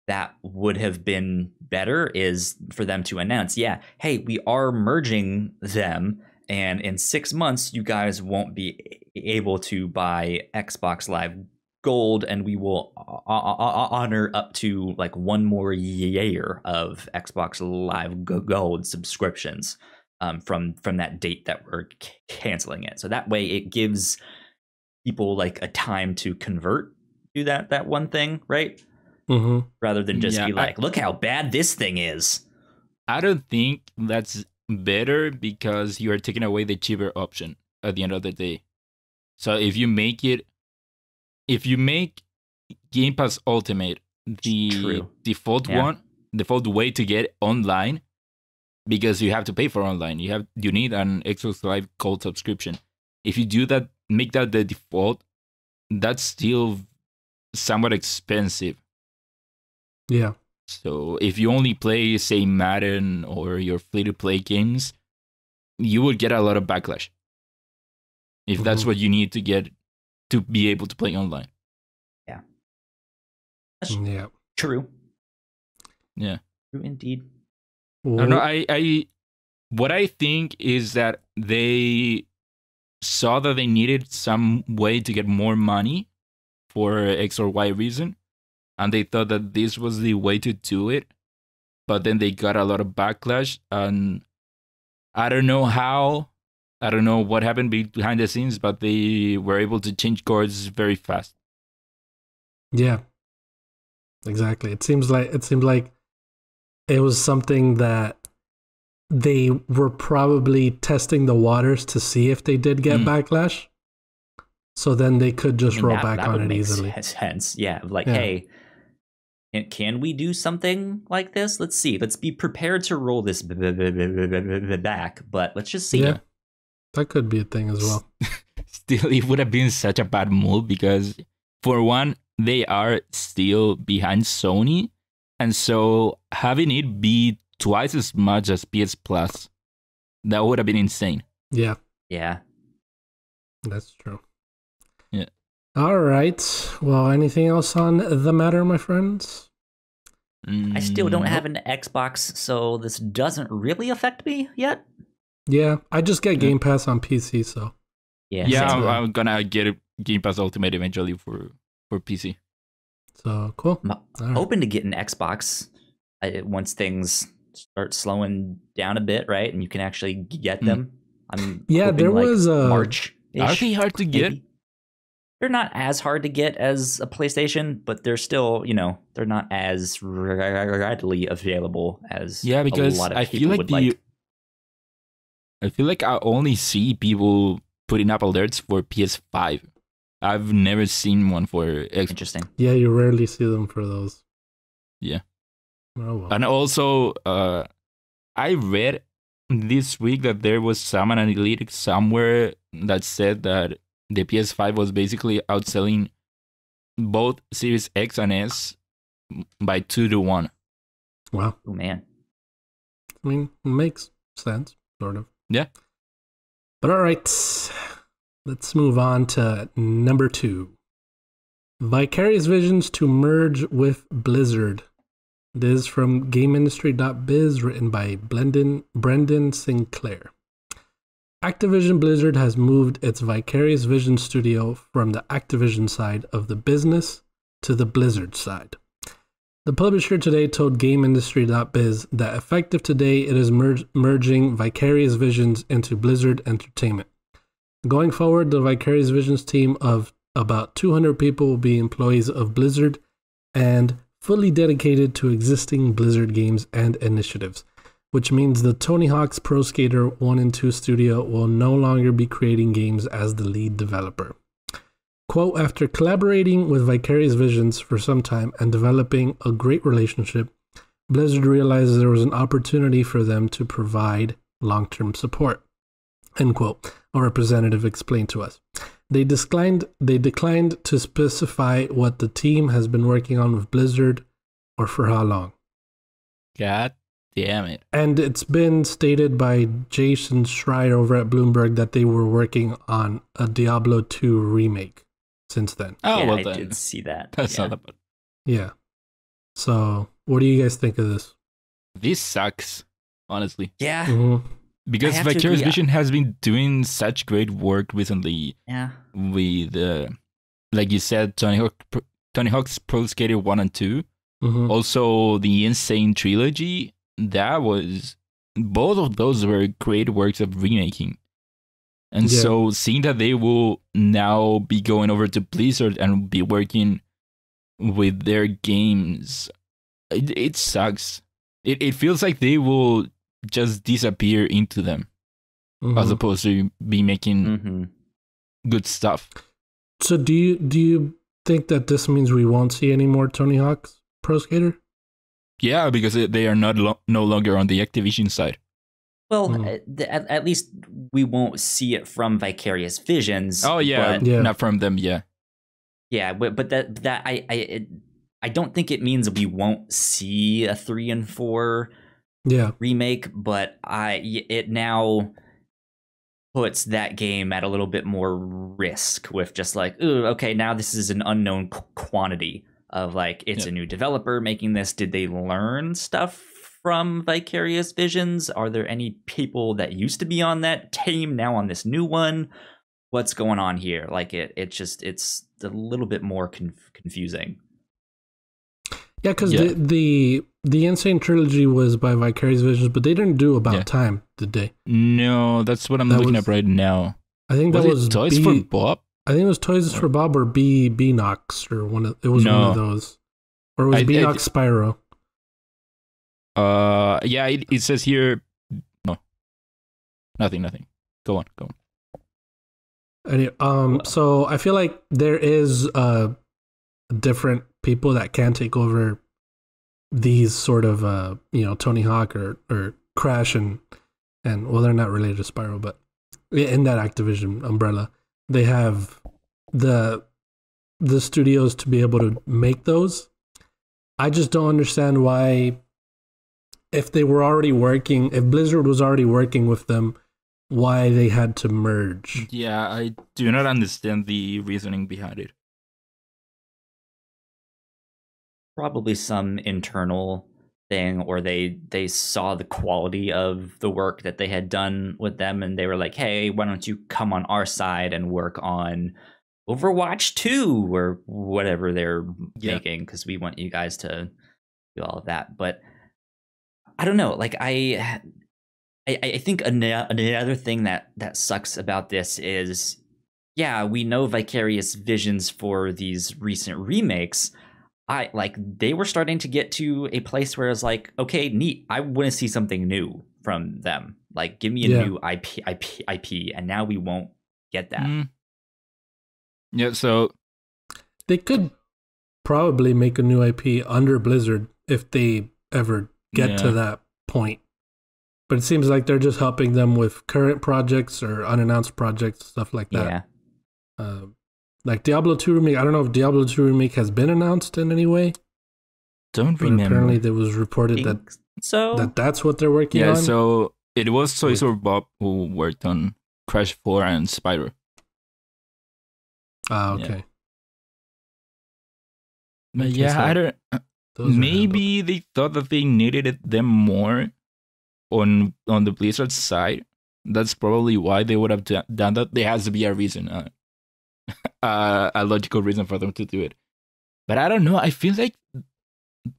S1: that would have been better is for them to announce, hey, we are merging them, and in 6 months you guys won't be able to buy Xbox Live Gold, and we will honor up to like one more year of Xbox Live Gold subscriptions from that date that we're canceling it. So that way it gives people like a time to convert to that one thing, right?
S3: Mm-hmm.
S1: Rather than just be like, look how bad this thing is.
S2: I don't think that's better because you are taking away the cheaper option at the end of the day. So if you make Game Pass Ultimate the default way to get online, because you have to pay for online, you need an Xbox Live Gold subscription. If you do that, make that the default, that's still somewhat expensive.
S3: Yeah.
S2: So if you only play, say, Madden or your free-to-play games, you will get a lot of backlash. If that's what you need to get to be able to play online.
S1: Yeah. That's
S3: true.
S2: Yeah.
S1: True indeed.
S2: I don't know. What I think is that they saw that they needed some way to get more money for X or Y reason, and they thought that this was the way to do it, but then they got a lot of backlash, and I don't know how. I don't know what happened behind the scenes, but they were able to change course very fast.
S3: Yeah, exactly. It seemed like it was something that they were probably testing the waters to see if they did get backlash. So then they could just roll back on it easily.
S1: Hence, hey, can we do something like this? Let's see. Let's be prepared to roll this back, but let's just see.
S3: Yeah. That could be a thing as well.
S2: Still, it would have been such a bad move because, for one, they are still behind Sony. And so having it be twice as much as PS Plus, that would have been insane.
S3: Yeah.
S1: Yeah.
S3: That's true.
S2: Yeah.
S3: All right. Well, anything else on the matter, my friends?
S1: I still don't have an Xbox, so this doesn't really affect me yet.
S3: Yeah, I just get Game Pass on PC, so.
S2: Yeah, I'm gonna get a Game Pass Ultimate eventually for PC.
S3: So, cool.
S1: I'm open to getting Xbox once things start slowing down a bit, right? And you can actually get them.
S3: There was a
S1: March.
S2: Are they hard to get?
S1: They're not as hard to get as a PlayStation, but they're still, they're not as readily available as
S2: because
S1: a lot of
S2: I
S1: people would like.
S2: I feel like I only see people putting up alerts for PS5. I've never seen one for Xbox.
S1: Interesting.
S3: Yeah, you rarely see them for those.
S2: Yeah.
S3: Oh, well.
S2: And also, I read this week that there was some analytic somewhere that said that the PS5 was basically outselling both Series X and S by 2-1.
S3: Wow.
S1: Oh, man.
S3: I mean, it makes sense, sort of.
S2: Yeah.
S3: But all right, let's move on to number 2. Vicarious Visions to merge with Blizzard. This is from GameIndustry.biz, written by Brendan Sinclair. Activision Blizzard has moved its Vicarious Visions studio from the Activision side of the business to the Blizzard side. The publisher today told GameIndustry.biz that effective today it is merging Vicarious Visions into Blizzard Entertainment. Going forward, the Vicarious Visions team of about 200 people will be employees of Blizzard and fully dedicated to existing Blizzard games and initiatives, which means the Tony Hawk's Pro Skater 1 and 2 studio will no longer be creating games as the lead developer. Quote, after collaborating with Vicarious Visions for some time and developing a great relationship, Blizzard realized there was an opportunity for them to provide long-term support. End quote, a representative explained to us. They declined to specify what the team has been working on with Blizzard or for how long.
S2: God damn it.
S3: And it's been stated by Jason Schreier over at Bloomberg that they were working on a Diablo 2 remake since then.
S2: Oh,
S1: yeah,
S2: well
S1: I
S2: then.
S1: did see that.
S2: That's not that bad.
S3: Yeah. So, what do you guys think of this?
S2: This sucks, honestly.
S1: Yeah.
S3: Mm-hmm.
S2: Because
S1: have to
S2: Vicarious
S1: agree.
S2: Vision has been doing such great work recently
S1: Yeah.
S2: with, like you said, Tony Hawk's Pro Skater 1 and 2.
S3: Mm-hmm.
S2: Also, the Insane Trilogy. Both of those were great works of remaking. And
S3: Yeah.
S2: so seeing that they will now be going over to Blizzard and be working with their games, it sucks. It feels like they will just disappear into them as opposed to be making good stuff.
S3: So do you think that this means we won't see any more Tony Hawk's Pro Skater?
S2: Yeah, because they are no longer on the Activision side.
S1: Well, at least we won't see it from Vicarious Visions.
S2: Oh yeah,
S1: but,
S2: not from them. Yeah,
S1: yeah, but that I don't think it means we won't see a 3 and 4 remake, but it now puts that game at a little bit more risk with just like, ooh, okay, now this is an unknown quantity of like, it's a new developer making this. Did they learn stuff from Vicarious Visions? Are there any people that used to be on that team now on this new one? What's going on here? Like it's a little bit more confusing.
S3: Yeah, because the Insane Trilogy was by Vicarious Visions, but they didn't do About Time, did they?
S2: No, that's what I'm looking up right now.
S3: I think that was
S2: Toys for Bob.
S3: I think it was Toys for Bob or Beanox or one of one of those, or it was Beanox Spyro.
S2: Yeah, it says here. No, nothing. Go on.
S3: Anyway, so I feel like there is different people that can take over these sort of Tony Hawk or Crash and well, they're not related to Spyro, but in that Activision umbrella, they have the studios to be able to make those. I just don't understand why, if Blizzard was already working with them, why they had to merge.
S2: Yeah, I do not understand the reasoning behind it.
S1: Probably some internal thing, or they saw the quality of the work that they had done with them, and they were like, hey, why don't you come on our side and work on Overwatch 2 or whatever they're making, because we want you guys to do all of that. But I don't know, like I think another thing that sucks about this is, yeah, we know Vicarious Visions for these recent remakes. They were starting to get to a place where it's like, okay, neat, I want to see something new from them. Like, give me a new IP, and now we won't get that.
S2: Yeah, so
S3: they could probably make a new IP under Blizzard if they ever get to that point. But it seems like they're just helping them with current projects or unannounced projects, stuff like that. Yeah. Like Diablo 2 Remake, I don't know if Diablo 2 Remake has been announced in any way.
S2: Don't remember.
S3: Apparently there was reported that's what they're working on.
S2: Yeah, so it was Toys for Bob who worked on Crash 4 and Spyro.
S3: Ah, okay.
S2: But yeah, I don't... Maybe they thought that they needed them more on the Blizzard side, That's probably why they would have done that. There has to be a reason, a logical reason for them to do it. But I don't know. I feel like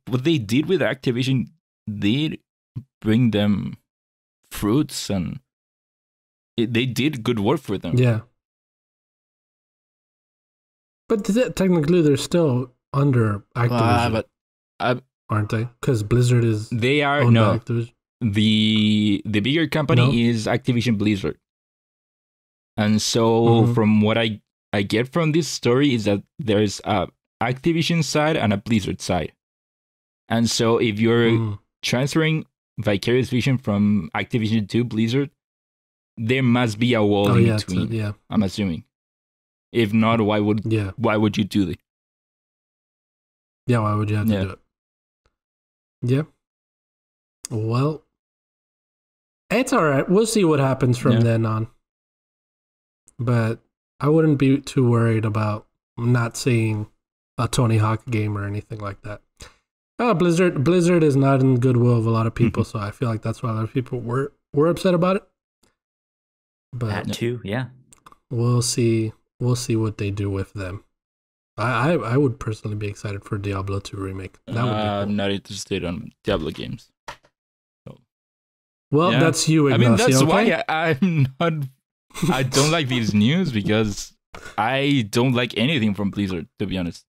S2: what they did with Activision did bring them fruits, and they did good work for them.
S3: Yeah. But technically, they're still under Activision, aren't they? Because Blizzard is.
S2: They are
S3: owned by Activision.
S2: The bigger company is Activision Blizzard, and so from what I get from this story is that there's a Activision side and a Blizzard side, and so if you're transferring Vicarious Vision from Activision to Blizzard, there must be a wall in between. I'm assuming. If not, why would you do it?
S3: Yeah, why would you have to do it? Yeah. Well, it's all right. We'll see what happens from then on. But I wouldn't be too worried about not seeing a Tony Hawk game or anything like that. Blizzard is not in the goodwill of a lot of people, so I feel like that's why a lot of people were upset about it. But
S1: that too, yeah.
S3: We'll see what they do with them. I would personally be excited for Diablo 2 remake. That would be cool.
S2: I'm not interested on Diablo games.
S3: Well, that's you, Ignacio.
S2: I mean, that's
S3: okay?
S2: why I'm not. I don't like these news because I don't like anything from Blizzard, to be honest.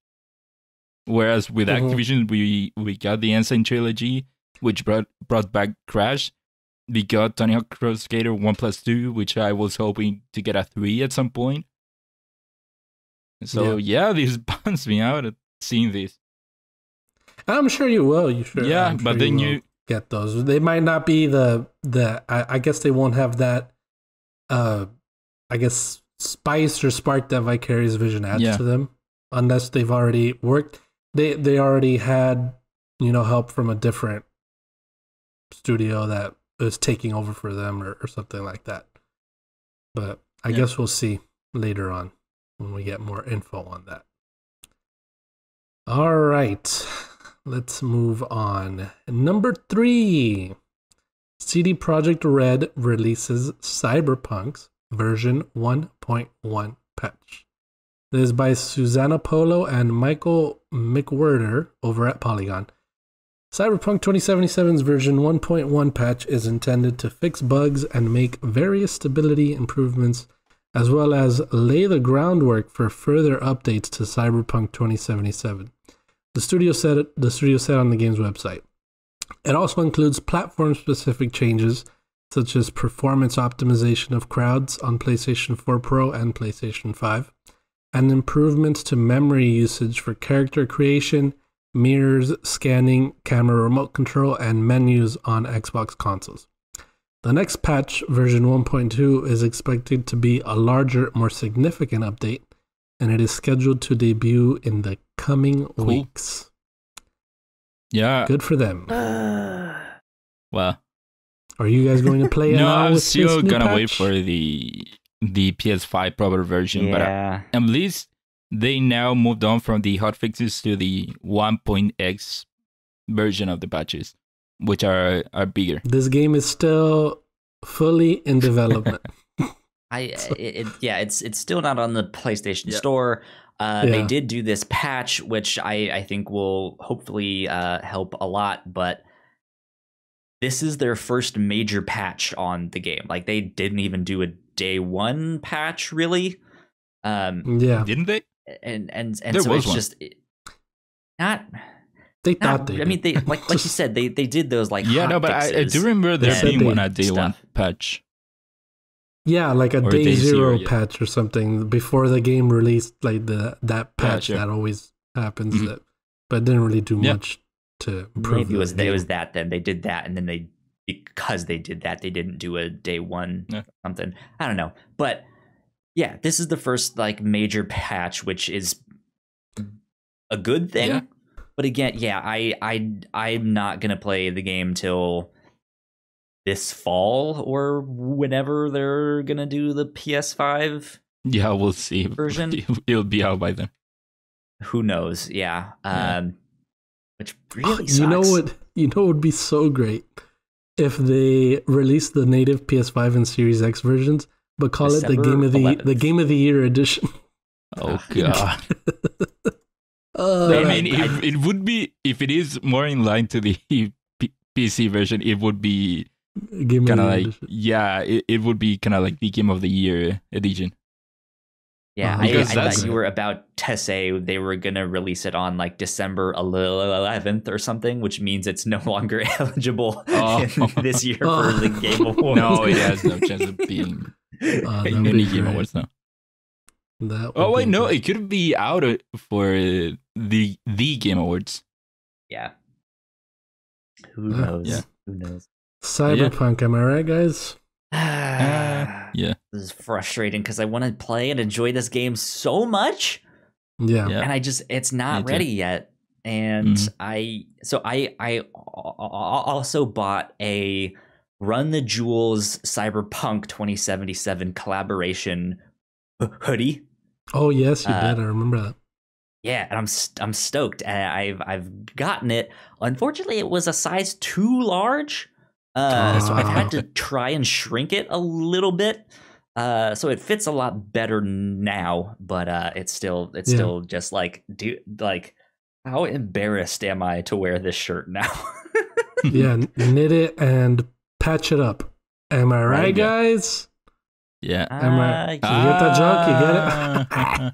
S2: Whereas with Activision, we got the Ensign trilogy, which brought back Crash. We got Tony Hawk Pro Skater 1+2, which I was hoping to get a 3 at some point. So this bums me out at seeing this.
S3: I'm sure you will. You should.
S2: Yeah, but then you
S3: get those. They might not be the I guess they won't have that I guess spice or spark that Vicarious Vision adds to them, unless they've already worked. They already had, help from a different studio that is taking over for them or something like that. But I guess we'll see later on when we get more info on that. All right. Let's move on. Number 3. CD Projekt Red releases Cyberpunk's version 1.1 patch. This is by Susanna Polo and Michael McWhirter over at Polygon. Cyberpunk 2077's version 1.1 patch is intended to fix bugs and make various stability improvements, as well as lay the groundwork for further updates to Cyberpunk 2077. The studio said on the game's website. It also includes platform-specific changes, such as performance optimization of crowds on PlayStation 4 Pro and PlayStation 5, and improvements to memory usage for character creation, mirrors, scanning, camera remote control, and menus on Xbox consoles. The next patch, version 1.2, is expected to be a larger, more significant update, and it is scheduled to debut in the coming weeks.
S2: Yeah.
S3: Good for them.
S2: Well.
S3: Are you guys going to play it
S2: No,
S3: now
S2: I'm
S3: with
S2: still
S3: this new
S2: gonna
S3: patch?
S2: wait for the PS5 proper version, but at least they now moved on from the hotfixes to the 1.x version of the patches, which are bigger.
S3: This game is still fully in development.
S1: It's still not on the PlayStation Store. They did do this patch, which I think will hopefully help a lot, but this is their first major patch on the game. Like, they didn't even do a day one patch, really.
S2: Didn't they?
S1: And
S2: there
S1: so
S2: was
S1: it's
S2: one.
S1: just not.
S3: They thought they.
S1: I mean, they like you said, they did those like
S2: no, but I do remember there being one at day one patch.
S3: Yeah, like a
S2: Or
S3: day
S2: day
S3: zero
S2: zero,
S3: patch or something before the game released, like that patch
S2: sure.
S3: that always happens. But it didn't really do much to improve.
S1: Maybe it was that then they did that, and then because they did that, they didn't do a day one something. I don't know, but yeah, this is the first like major patch, which is a good thing.
S2: Yeah.
S1: But again, I'm not gonna play the game till this fall or whenever they're gonna do the PS5.
S2: Yeah, we'll see.
S1: Version.
S2: It'll be out by then.
S1: Who knows? Yeah. Which really sucks.
S3: You know what would be so great if they release the native PS5 and Series X versions, but call
S1: December
S3: it the
S1: 11th.
S3: Game of the Year edition.
S2: Oh god.
S3: Oh,
S2: I mean, it would be, if it is more in line to the PC version, it would be
S3: Game
S2: kind of
S3: of the Year
S2: like,
S3: edition.
S2: yeah, it would be kind of like the Game of the Year edition.
S1: Yeah,
S2: Because
S1: I
S2: that's-
S1: thought you were about to say they were going to release it on like December 11th or something, which means it's no longer eligible this year for the Game Awards.
S2: No, it has no chance of being
S3: That'd
S2: in
S3: be
S2: any Game
S3: great.
S2: Awards now.
S3: That
S2: Oh
S3: would
S2: wait,
S3: be
S2: no,
S3: great.
S2: it could be out for the Game Awards.
S1: Yeah. Who
S3: Yeah.
S1: knows?
S2: Yeah.
S1: Who knows?
S3: Cyberpunk, am I right, guys?
S2: Yeah.
S1: This is frustrating because I want to play and enjoy this game so much,
S3: Yeah.
S2: Yeah.
S1: and it's
S2: Me
S1: not
S2: too.
S1: ready yet. And
S2: Mhm.
S1: I also bought a Run the Jewels Cyberpunk 2077 collaboration hoodie.
S3: Oh yes, you did. I remember that.
S1: Yeah, and I'm stoked. I've gotten it. Unfortunately, it was a size too large. So I've had to try and shrink it a little bit. So it fits a lot better now, but it's still just like, dude, like, how embarrassed am I to wear this shirt now?
S3: Yeah, knit it and patch it up. Am I right,
S2: yeah.
S3: guys?
S2: Yeah.
S3: Am I? You get that joke? You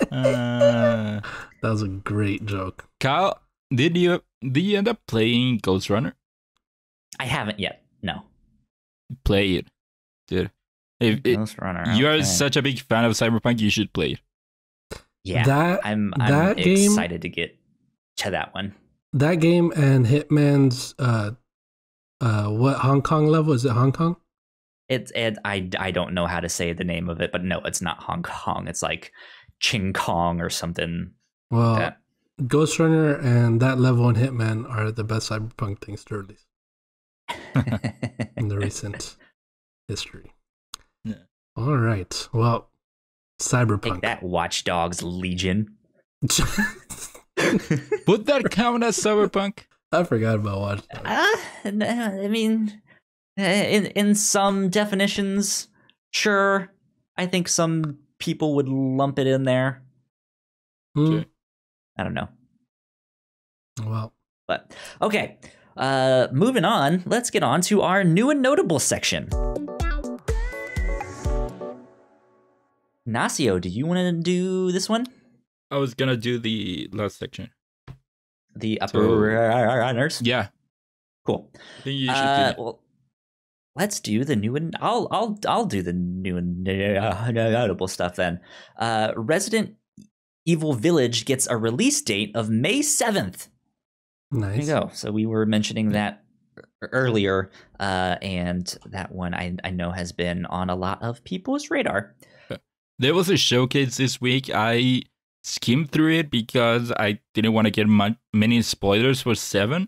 S3: get it? That was a great joke.
S2: Kyle, did you end up playing Ghost Runner?
S1: I haven't yet. No.
S2: Play it, dude. If
S1: Ghost Runner.
S2: you are
S1: okay.
S2: such a big fan of Cyberpunk, you should play it.
S1: Yeah, I'm
S3: that game-
S1: excited to get to that one.
S3: That game and Hitman's what Hong Kong level? Is it Hong Kong?
S1: I don't know how to say the name of it, but no, it's not Hong Kong. It's like Ching Kong or something.
S3: Well,
S1: like
S3: Ghost Runner and that level in Hitman are the best Cyberpunk things to release
S1: that.
S3: in the recent history.
S2: Yeah.
S3: All right. Well,
S1: Take
S3: Cyberpunk.
S1: that, Watch Dogs Legion.
S2: Would that count as Cyberpunk?
S3: I forgot about Watch Dogs.
S1: I mean, in some definitions, sure. I think some people would lump it in there.
S3: Hmm.
S1: I don't know.
S3: Well,
S1: But okay, moving on. Let's get on to our new and notable section. Nacio, do you want to do this one?
S2: I was gonna do the last section.
S1: The upper
S2: So-
S1: runners.
S2: Yeah,
S1: Cool.
S2: I think you should do it.
S1: Well, let's do the new and I'll do the new and notable stuff then. Resident Evil Village gets a release date of May 7th. There
S3: nice.
S1: you go. So we were mentioning that earlier, and that one I know has been on a lot of people's radar.
S2: There was a showcase this week. I skimmed through it because I didn't want to get many spoilers for 7.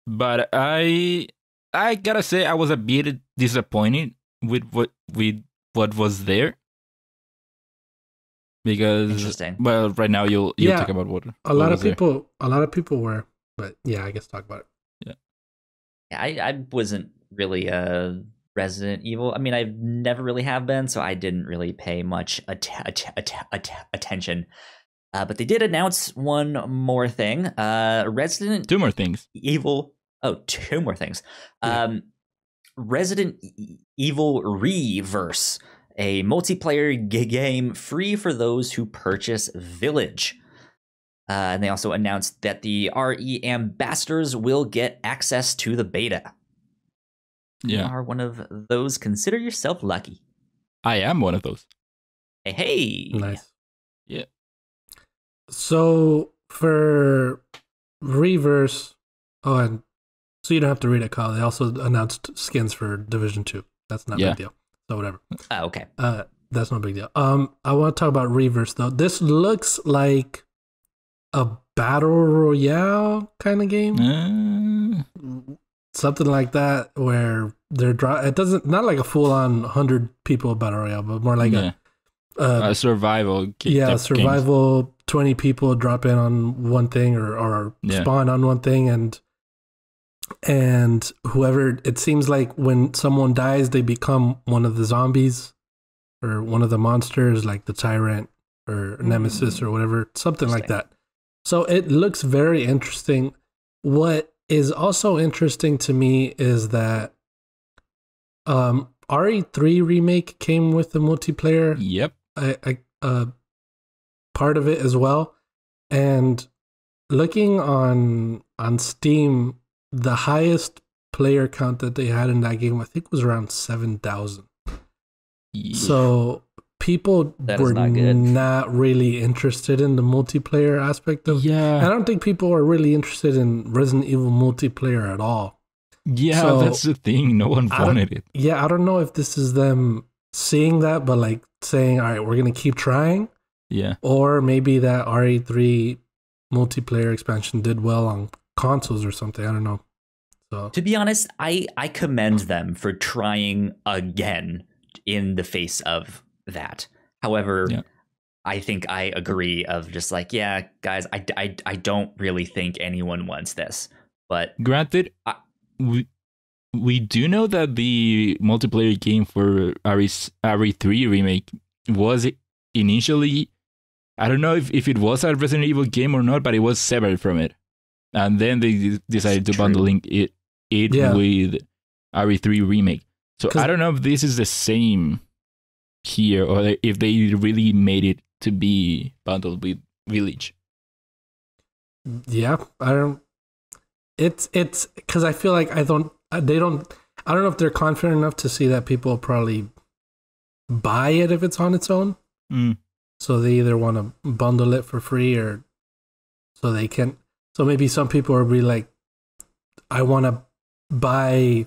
S2: But I gotta say I was a bit disappointed with what was there. Because
S1: Interesting.
S2: well, right now you'll
S3: Yeah.
S2: talk about what
S3: A lot
S2: what
S3: of
S2: was there.
S3: people were, but yeah, I guess talk about it.
S1: Yeah, I wasn't really a Resident Evil. I mean, I never really have been, so I didn't really pay much attention. But they did announce one more thing. Resident
S2: 2 more things.
S1: Evil. Oh, 2 more things.
S3: Yeah.
S1: Resident Evil Reverse, a multiplayer game free for those who purchase Village. And they also announced that the RE ambassadors will get access to the beta. You
S2: Yeah,
S1: are one of those. Consider yourself lucky.
S2: I am one of those.
S1: Hey.
S3: Nice.
S2: Yeah.
S3: So for Reverse, and so you don't have to read it, Kyle. They also announced skins for Division 2. That's not a
S2: Yeah.
S3: big deal. So whatever.
S1: Oh, okay.
S3: That's not a big deal. I want to talk about Reverse though. This looks like a battle royale kind of game. Something like that where it doesn't, not like a full on 100 people battle royale, but more like
S2: yeah.
S3: a
S2: Survival.
S3: yeah,
S2: type
S3: survival. 20 people drop in on one thing or
S2: Yeah.
S3: spawn on one thing, and and whoever, it seems like when someone dies, they become one of the zombies or one of the monsters, like the tyrant or nemesis or whatever, something like that. So it looks very interesting. What is also interesting to me is that RE3 Remake came with the multiplayer.
S2: Yep.
S3: Part of it as well. And looking on Steam, the highest player count that they had in that game, I think, was around 7,000.
S2: Yeah.
S3: So people were not really interested in the multiplayer aspect of.
S2: Yeah.
S3: I don't think people are really interested in Resident Evil multiplayer at all.
S2: Yeah, so, that's the thing. No one wanted it.
S3: Yeah, I don't know if this is them seeing that, but like saying, all right, we're going to keep trying.
S2: Yeah.
S3: Or maybe that RE3 multiplayer expansion did well on consoles or something. I don't know. So
S1: to be honest, I commend them for trying again in the face of that. However, I think I agree of just like, yeah, guys, I don't really think anyone wants this. But
S2: granted, we do know that the multiplayer game for RE3 Remake was initially, I don't know if it was a Resident Evil game or not, but it was separate from it. And then they decided to bundling it with RE3 Remake. So I don't know if this is the same here or if they really made it to be bundled with Village.
S3: Yeah, I don't. It's because I feel like I don't know if they're confident enough to see that people will probably buy it if it's on its own. So they either want to bundle it for free or so they can. So maybe some people are really like, I want to buy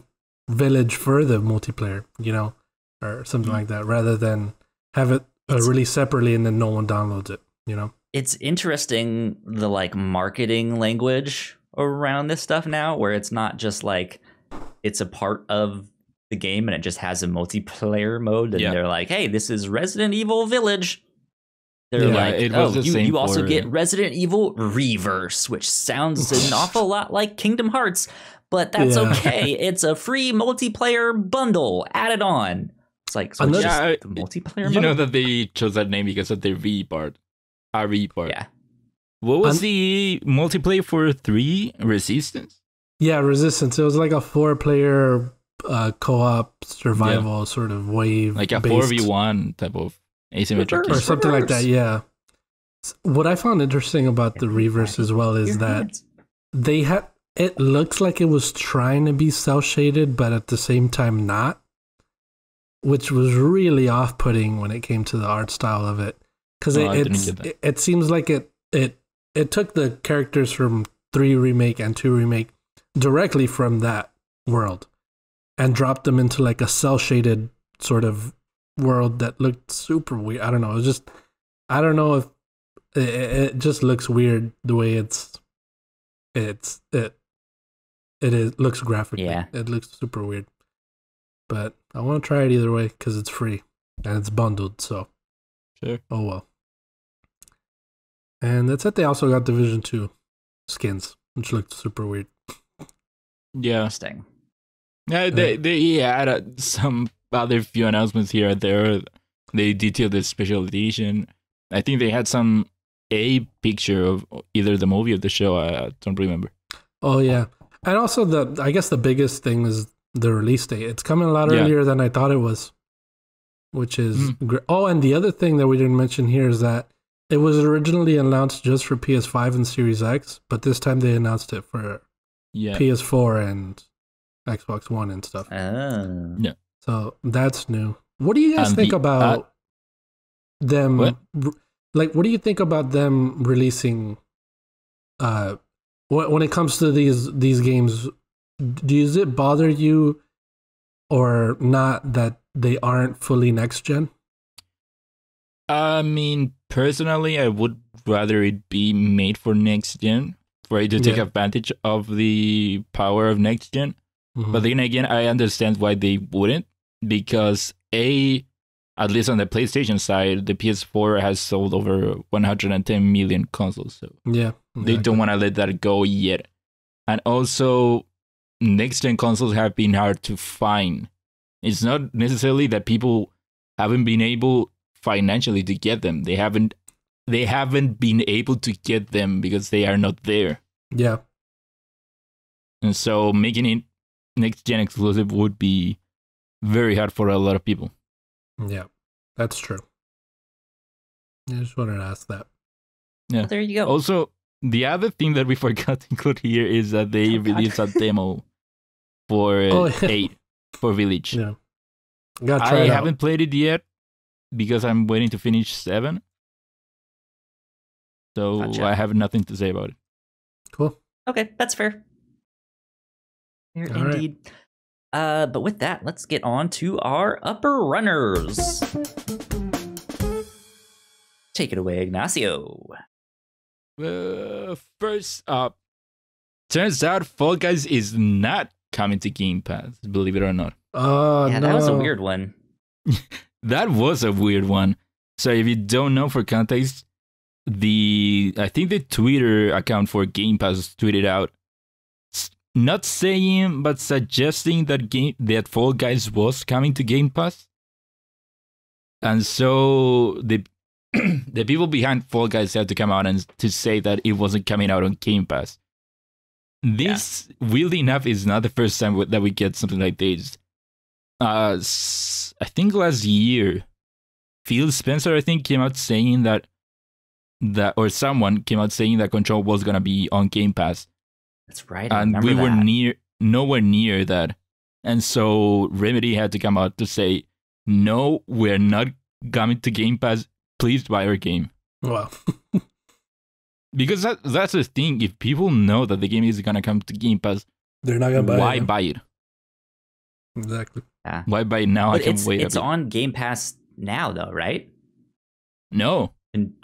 S3: Village for the multiplayer, you know, or something like that, rather than have it released separately and then no one downloads it, you know.
S1: It's interesting, the like marketing language around this stuff now, where it's not just like it's a part of the game and it just has a multiplayer mode, and they're like, hey, this is Resident Evil Village. They're like, you also get Resident Evil Reverse, which sounds an awful lot like Kingdom Hearts, but that's okay. It's a free multiplayer bundle added on. It's like, so it's just the multiplayer mode?
S2: You know that they chose that name because of the V part. RE part.
S1: Yeah.
S2: What was the multiplayer for 3? Resistance?
S3: Yeah, Resistance. It was like a 4-player co-op survival sort of wave.
S2: Like a 4v1 type of asymmetric.
S3: Or something like that, yeah. What I found interesting about the Reverse as well is that they had, it looks like it was trying to be cel-shaded, but at the same time not, which was really off-putting when it came to the art style of it. Because it seems like it took the characters from 3 Remake and 2 Remake directly from that world and dropped them into like a cel-shaded sort of world that looked super weird. I don't know. It was just, I don't know if it just looks weird the way it looks graphic.
S1: Yeah.
S3: It looks super weird. But I want to try it either way because it's free and it's bundled. So,
S2: sure.
S3: Oh well. And that's it. They also got Division 2 skins, which looked super weird.
S2: Yeah.
S1: Interesting.
S2: Yeah, they had some other few announcements here and there. They detailed the special edition. I think they had a picture of either the movie or the show. I don't remember.
S3: Oh yeah, and also I guess the biggest thing is the release date. It's coming a lot earlier than I thought it was, which is great. Oh, and the other thing that we didn't mention here is that it was originally announced just for PS5 and Series X, but this time they announced it for PS4 and Xbox One and stuff.
S2: Yeah.
S3: So that's new. What do you guys think about them? What do you think about them releasing? When it comes to these games, does it bother you or not that they aren't fully next gen?
S2: I mean, personally, I would rather it be made for next gen, for it to take advantage of the power of next gen. Mm-hmm. But then again, I understand why they wouldn't, because at least on the PlayStation side, the PS4 has sold over 110 million consoles. So
S3: yeah,
S2: they don't want to let that go yet. And also, next-gen consoles have been hard to find. It's not necessarily that people haven't been able financially to get them. They haven't been able to get them because they are not there.
S3: Yeah.
S2: And so making it next-gen exclusive would be very hard for a lot of people.
S3: Yeah, that's true. I just wanted to ask that.
S2: Yeah.
S1: Well, there you go.
S2: Also, the other thing that we forgot to include here is that they released a demo for 8 for Village.
S3: Yeah. Gotta try it out.
S2: Haven't played it yet because I'm waiting to finish 7. So
S1: Gotcha.
S2: I have nothing to say about it.
S3: Cool.
S1: Okay, that's fair. Fair
S3: All
S1: indeed. But with that, let's get on to our upper runners. Take it away, Ignacio.
S2: First up, turns out Fall Guys is not coming to Game Pass, believe it or not.
S3: Oh,
S1: Yeah,
S3: no.
S1: that was a weird one.
S2: That was a weird one. So if you don't know, for context, I think the Twitter account for Game Pass tweeted out, not saying but suggesting that Fall Guys was coming to Game Pass, and so the people behind Fall Guys had to come out and to say that it wasn't coming out on Game Pass. This, weirdly enough, is not the first time that we get something like this. I think last year, Phil Spencer, I think, came out saying that or someone came out saying that Control was gonna be on Game Pass.
S1: That's right. I
S2: And we were
S1: remember
S2: nowhere near that. And so Remedy had to come out to say, no, we're not coming to Game Pass. Please buy our game.
S3: Wow.
S2: Because that's the thing. If people know that the game is going to come to Game Pass,
S3: They're not gonna buy
S2: why
S3: it.
S2: buy it?
S3: Exactly.
S1: Yeah.
S2: Why buy it now?
S1: But
S2: I can wait.
S1: It's on Game Pass now, though, right?
S2: No.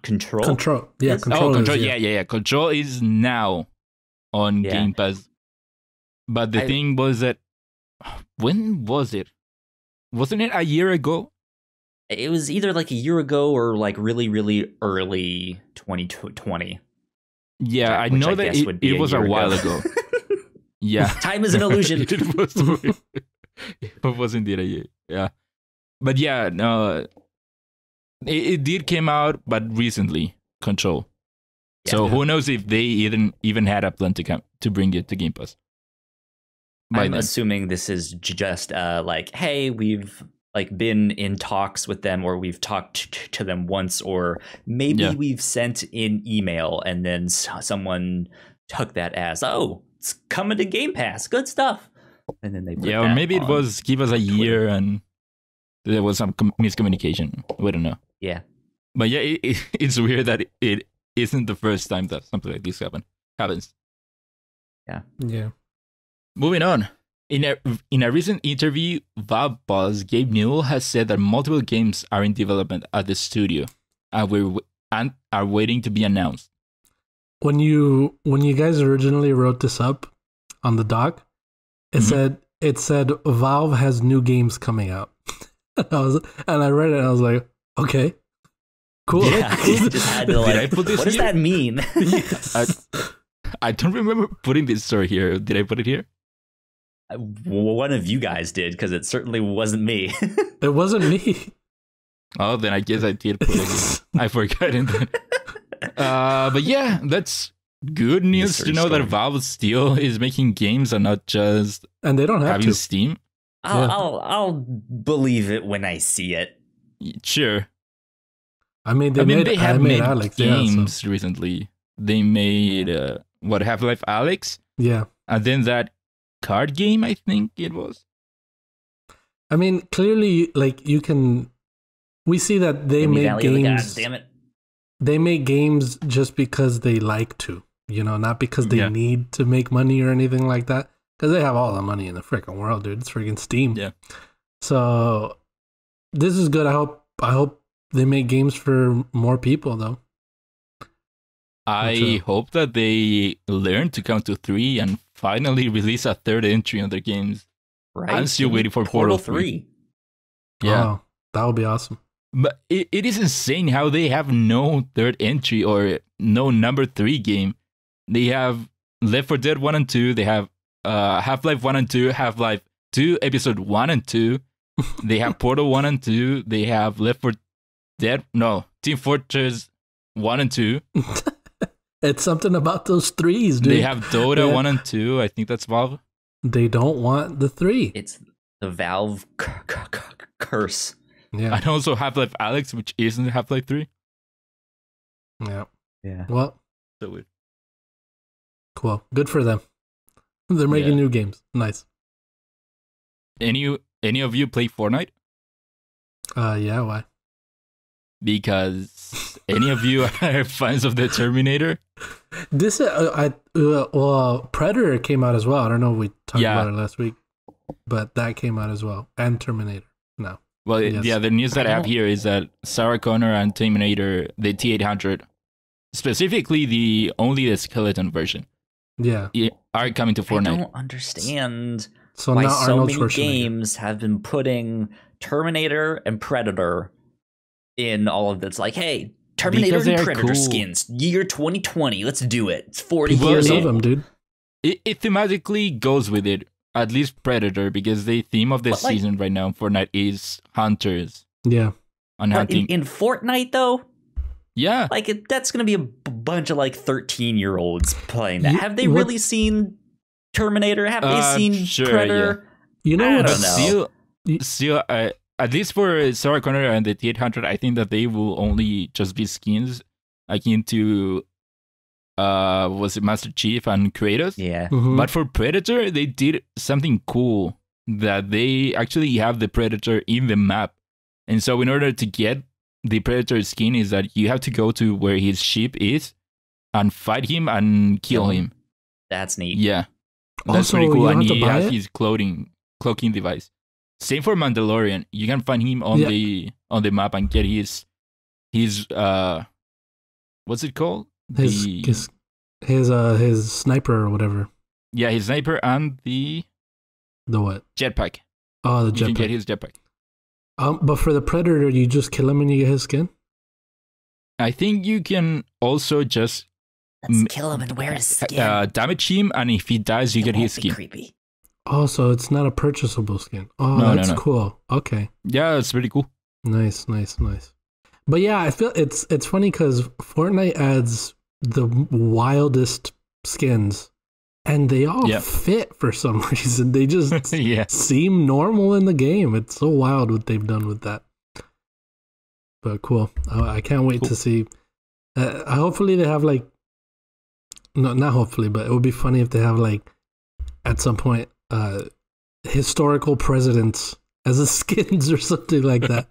S1: Control.
S3: Control. Yeah,
S1: Yes.
S3: Control.
S2: Control.
S3: Is,
S2: Yeah. Control is now on
S1: Yeah.
S2: Game Pass. But the thing was that, when was it? Wasn't it a year ago?
S1: It was either like a year ago or like really, really early 2020.
S2: Yeah, I
S1: which
S2: know that
S1: guess would be
S2: it was a
S1: year
S2: while ago. Yeah.
S1: Time is an illusion.
S2: It was indeed a year. Yeah. But yeah, no, it did came out, but recently, Control. So who knows if they even had a plan to bring it to Game Pass.
S1: I'm assuming this is just like, hey, we've like been in talks with them, or we've talked to them once, or maybe we've sent in email and then someone took that as, oh, it's coming to Game Pass, good stuff. And then they put
S2: or maybe it was give us a year and there was some miscommunication. We don't know.
S1: Yeah.
S2: But yeah, it's weird that it isn't the first time that something like this happens.
S3: Yeah.
S2: Moving on. In a recent interview, Valve boss Gabe Newell has said that multiple games are in development at the studio and are waiting to be announced.
S3: When you guys originally wrote this up on the doc, it said Valve has new games coming out. And I read it and I was like, okay, cool.
S1: Yeah, I just had to
S2: Did I put this
S1: what does
S2: here?
S1: that mean?
S3: Yes.
S2: I don't remember putting this story here. Did I put it here?
S1: One of you guys did, because it certainly wasn't me.
S3: It wasn't me.
S2: Oh, then I guess I did put it here. I forgot it. But yeah, that's good news to know that Valve still is making games and not just
S3: And they don't have
S2: having
S3: to.
S2: Steam.
S1: I'll believe it when I see it.
S2: Sure.
S3: I mean,
S2: they have made
S3: Alex
S2: games recently. They made Half-Life Alyx,
S3: Yeah.
S2: and then that card game, I think it was.
S3: I mean, clearly, like we see that they
S1: Simi
S3: make
S1: Valley of the
S3: games.
S1: Gods, damn it.
S3: They make games just because they like to, not because they need to make money or anything like that. Because they have all the money in the freaking world, dude. It's freaking Steam.
S2: Yeah.
S3: So this is good. I hope they make games for more people, though.
S2: I hope that they learn to count to 3 and finally release a third entry on their games.
S1: Right.
S2: I'm still waiting for Portal 3. Yeah.
S3: Oh, that would be awesome.
S2: But it is insane how they have no third entry or no number 3 game. They have Left 4 Dead 1 and 2. They have Half-Life 1 and 2, Half-Life 2 Episode 1 and 2. They have Portal 1 and 2. They have Team Fortress 1 and 2.
S3: It's something about those threes, dude.
S2: They have Dota 1 and 2. I think that's Valve.
S3: They don't want the 3.
S1: It's the Valve curse.
S3: Yeah.
S2: And also Half-Life Alyx, which isn't Half-Life 3.
S3: Yeah.
S1: Yeah.
S3: Well,
S2: So weird.
S3: cool. Good for them. They're making new games. Nice.
S2: Any of you play Fortnite?
S3: Yeah, why?
S2: Because any of you are fans of the Terminator?
S3: This Predator came out as well. I don't know if we talked about it last week, but that came out as well, and Terminator. No.
S2: Well,
S3: Yes.
S2: the news that I have here is that Sarah Connor and Terminator, the T-800, specifically the skeleton version,
S3: Yeah.
S2: are coming to Fortnite.
S1: I don't understand
S3: So
S1: why
S3: now
S1: so
S3: Arnold
S1: many
S3: Schwarzenegger.
S1: games have been putting Terminator and Predator in all of this. Like, hey, Terminator
S2: Because
S1: and
S2: they're
S1: Predator
S2: cool.
S1: skins, year 2020. Let's do it. It's 40
S3: People
S1: years
S3: love
S1: old.
S3: them, dude.
S2: It thematically goes with it, at least Predator, because the theme of the
S1: But, like-
S2: season right now in Fortnite is hunters
S3: Yeah.
S2: and
S1: But
S2: hunting.
S1: in Fortnite, though,
S2: Yeah.
S1: like that's going to be a bunch of like 13-year-olds playing that.
S3: You-
S1: Have they
S3: what-
S1: really seen Terminator? Have they seen
S2: Sure,
S1: Predator?
S3: You know
S1: I
S3: what?
S1: don't know.
S2: Still, at least for Sarah Connor and the T-800, I think that they will only just be skins akin to, was it Master Chief and Kratos?
S1: Yeah.
S3: Mhm.
S2: But for Predator, they did something cool that they actually have the Predator in the map. And so in order to get the Predator skin is that you have to go to where his ship is and fight him and kill him.
S1: That's neat.
S2: Yeah. That's
S3: Also,
S2: pretty
S3: you
S2: cool.
S3: don't
S2: And
S3: have to
S2: he
S3: buy
S2: has
S3: it?
S2: his cloaking device. Same for Mandalorian. You can find him on the map and get his what's it called?
S3: His sniper or whatever.
S2: His sniper and the
S3: The what?
S2: jetpack.
S3: Oh, the
S2: You can get
S3: jetpack.
S2: his jetpack.
S3: But for the Predator, you just kill him and you get his skin?
S2: I think you can also just
S1: Let's kill him and wear his skin.
S2: damage him, and if he dies, you
S1: It
S2: get
S1: won't
S2: his
S1: be
S2: skin.
S1: creepy.
S3: Oh, so it's not a purchasable skin. Oh,
S2: No,
S3: that's
S2: no.
S3: cool. Okay.
S2: Yeah, it's pretty cool.
S3: Nice. But yeah, I feel it's funny because Fortnite adds the wildest skins and they all fit for some reason. They just
S2: Yeah.
S3: seem normal in the game. It's so wild what they've done with that. But cool. I can't wait to see. Hopefully they have like, no, not hopefully, but it would be funny if they have like at some point historical presidents as a skins or something like that.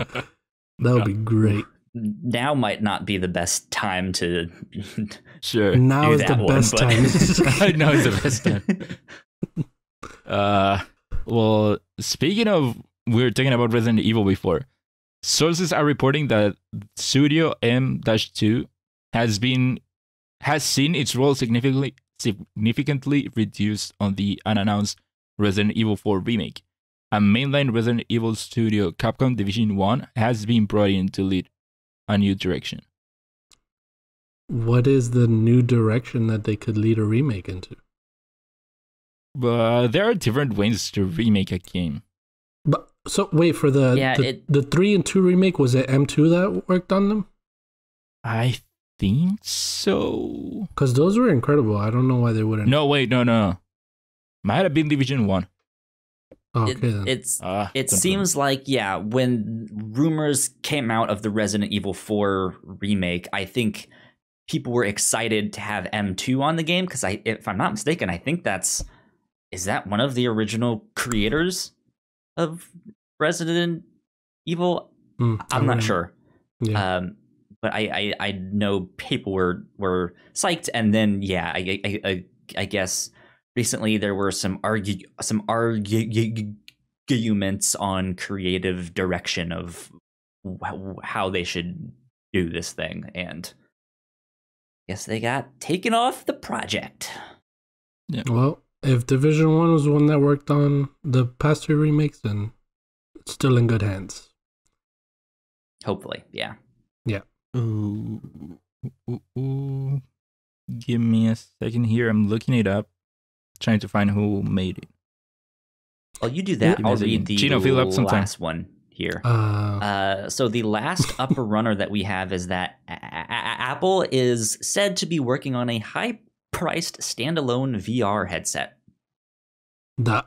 S3: That would be great.
S1: Now might not be the best time to
S2: Sure.
S3: Now
S1: do
S3: is the
S1: that one,
S3: best
S1: but-
S3: time.
S2: I know it's the best time. Well, speaking of, we were talking about Resident Evil before. Sources are reporting that Studio M-2 has seen its role significantly reduced on the unannounced Resident Evil 4 remake. A mainline Resident Evil studio, Capcom Division 1, has been brought in to lead a new direction.
S3: What is the new direction that they could lead a remake into?
S2: But there are different ways to remake a game.
S3: But so wait for the 3 and 2 remake. Was it M2 that worked on them?
S2: I think so.
S3: Because those were incredible. I don't know why they wouldn't.
S2: No, wait, no. Might have been Division 1.
S3: Oh, okay, then.
S1: It seems like, when rumors came out of the Resident Evil 4 remake, I think people were excited to have M2 on the game because if I'm not mistaken, I think is that one of the original creators of Resident Evil? I'm not sure.
S3: Yeah.
S1: But I know people were psyched, and then I guess recently there were some arguments on creative direction of how they should do this thing, and I guess they got taken off the project.
S2: Yeah.
S3: Well, if Division 1 was the one that worked on the past 2 remakes, then it's still in good hands.
S1: Hopefully, yeah.
S2: Ooh. Give me a second here. I'm looking it up. trying to find who made it.
S1: Well, you do that.
S2: Give me
S1: I'll
S2: a second.
S1: read the
S2: Gino, fill up some time.
S1: last one here. So the last upper runner that we have is that Apple is said to be working on a high-priced standalone VR headset.
S3: The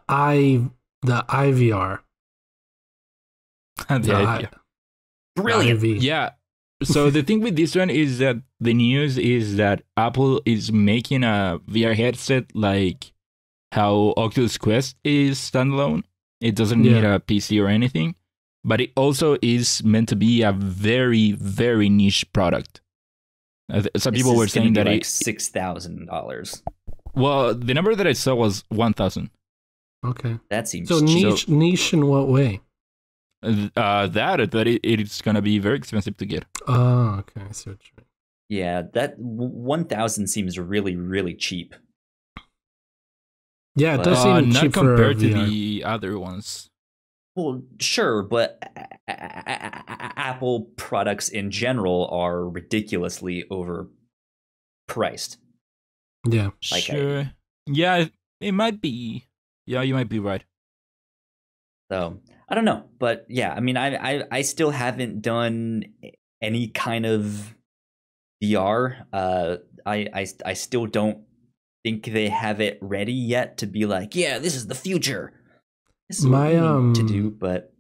S3: IVR.
S1: Brilliant.
S3: IV.
S2: Yeah. So the thing with this one is that the news is that Apple is making a VR headset like how Oculus Quest is standalone. It doesn't need a PC or anything, but it also is meant to be a very, very niche product. Some people were saying that
S1: like $6,000.
S2: Well, the number that I saw was 1,000.
S3: Okay.
S1: That seems
S3: so
S1: cheap.
S3: niche in what way?
S2: That it's gonna be very expensive to get.
S3: Oh, okay. I see what you mean.
S1: Yeah, that 1,000 seems really, really cheap.
S3: Yeah, it does seem
S2: not
S3: cheap
S2: compared
S3: for
S2: to
S3: VR.
S2: the other ones.
S1: Well, sure, but Apple products in general are ridiculously overpriced.
S3: Yeah.
S1: Like
S2: Sure. Yeah, it might be. Yeah, you might be right.
S1: So I don't know, but yeah, I mean, I still haven't done any kind of VR. I still don't think they have it ready yet to be like, yeah, this is the future. This is what we need to do. But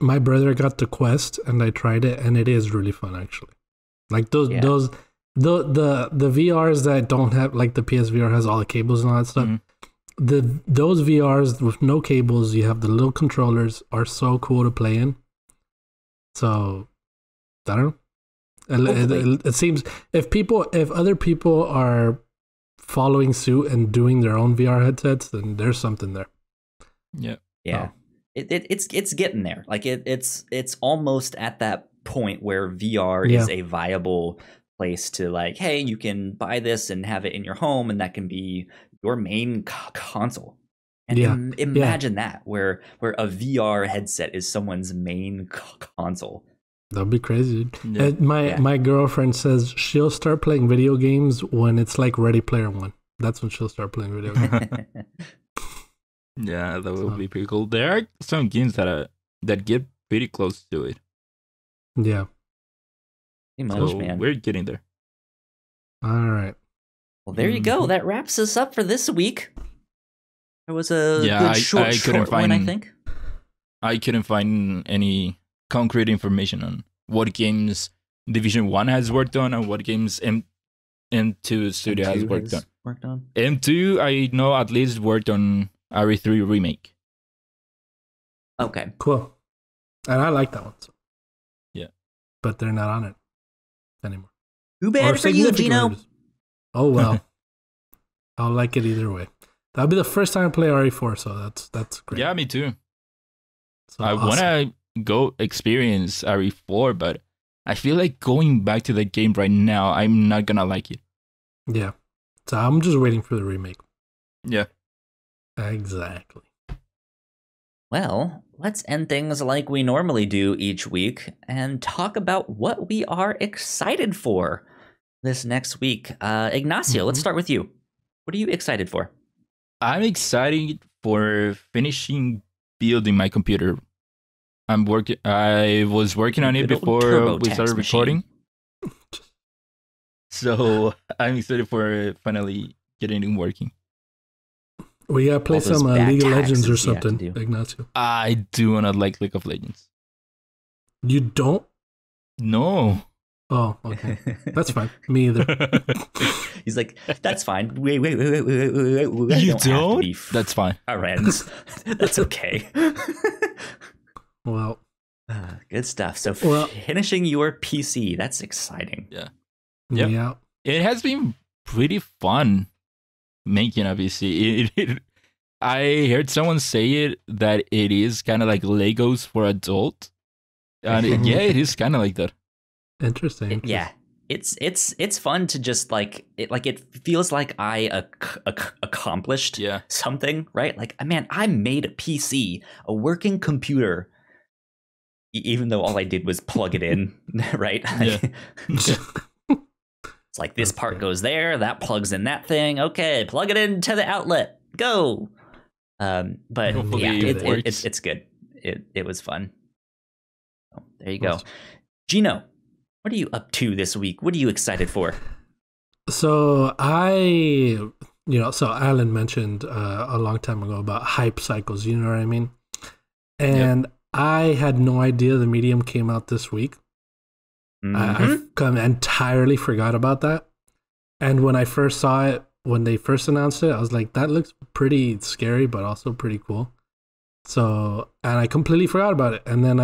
S3: my brother got the Quest and I tried it, and it is really fun actually. Like the VRs that don't have, like the PSVR has all the cables and all that stuff. Those VRs with no cables, you have the little controllers, are so cool to play in. So I don't know. It seems if other people are following suit and doing their own VR headsets, then there's something there.
S2: Yeah.
S1: Yeah. It's getting there. Like it's almost at that point where VR is a viable place to, like, hey, you can buy this and have it in your home, and that can be your main console. And imagine that, where a VR headset is someone's main console.
S3: That'd be crazy. Yeah. My girlfriend says she'll start playing video games when it's like Ready Player One. That's when she'll start playing video games.
S2: Yeah, that would be pretty cool. There are some games that get pretty close to it.
S3: Yeah.
S1: Pretty much,
S2: so
S1: man.
S2: We're getting there.
S3: All right.
S1: Well, there you go. That wraps us up for this week. It was a good short one, I think.
S2: I couldn't find any concrete information on what games Division 1 has worked on and what games M2 Studio has worked on. M2, I know at least worked on RE3 Remake.
S1: Okay.
S3: Cool. And I like that one. So.
S2: Yeah.
S3: But they're not on it anymore.
S1: Too bad for you, Gino.
S3: Oh, well. I'll like it either way. That'll be the first time I play RE4, so that's great.
S2: Yeah, me too.
S3: So
S2: I want to go experience RE4, but I feel like going back to the game right now, I'm not going to like it.
S3: Yeah. So I'm just waiting for the remake.
S2: Yeah.
S3: Exactly.
S1: Well, let's end things like we normally do each week and talk about what we are excited for this next week. Ignacio, let's start with you. What are you excited for?
S2: I'm excited for finishing building my computer. I was working on it before we started recording. So I'm excited for finally getting it working.
S3: We gotta play some League of Legends or something, Ignacio.
S2: I do not like League of Legends.
S3: You don't?
S2: No.
S3: Oh, okay. That's fine. Me either.
S1: He's like, that's fine. Wait.
S2: You don't? That's fine.
S1: Friends. That's okay.
S3: Well.
S1: Good stuff. So finishing your PC, that's exciting.
S2: Yeah.
S3: Yeah.
S2: It has been pretty fun making a PC. I heard someone say it that it is kind of like Legos for adult. And it is kind of like that.
S3: Interesting.
S1: Yeah. It's fun to just it feels like I accomplished something, right? Like, man, I made a PC, a working computer, even though all I did was plug it in, right?
S2: Yeah.
S1: It's like this part goes there, that plugs in that thing. Okay, plug it into the outlet. Go. But
S2: Hopefully
S1: yeah,
S2: it works.
S1: it's good. It was fun. Oh, there you go. Gino, what are you up to this week? What are you excited for?
S3: So so Alan mentioned a long time ago about hype cycles, you know what I mean? And I had no idea the Medium came out this week. I've entirely forgot about that. And when I first saw it, when they first announced it, I was like, that looks pretty scary, but also pretty cool. So, and I completely forgot about it. And then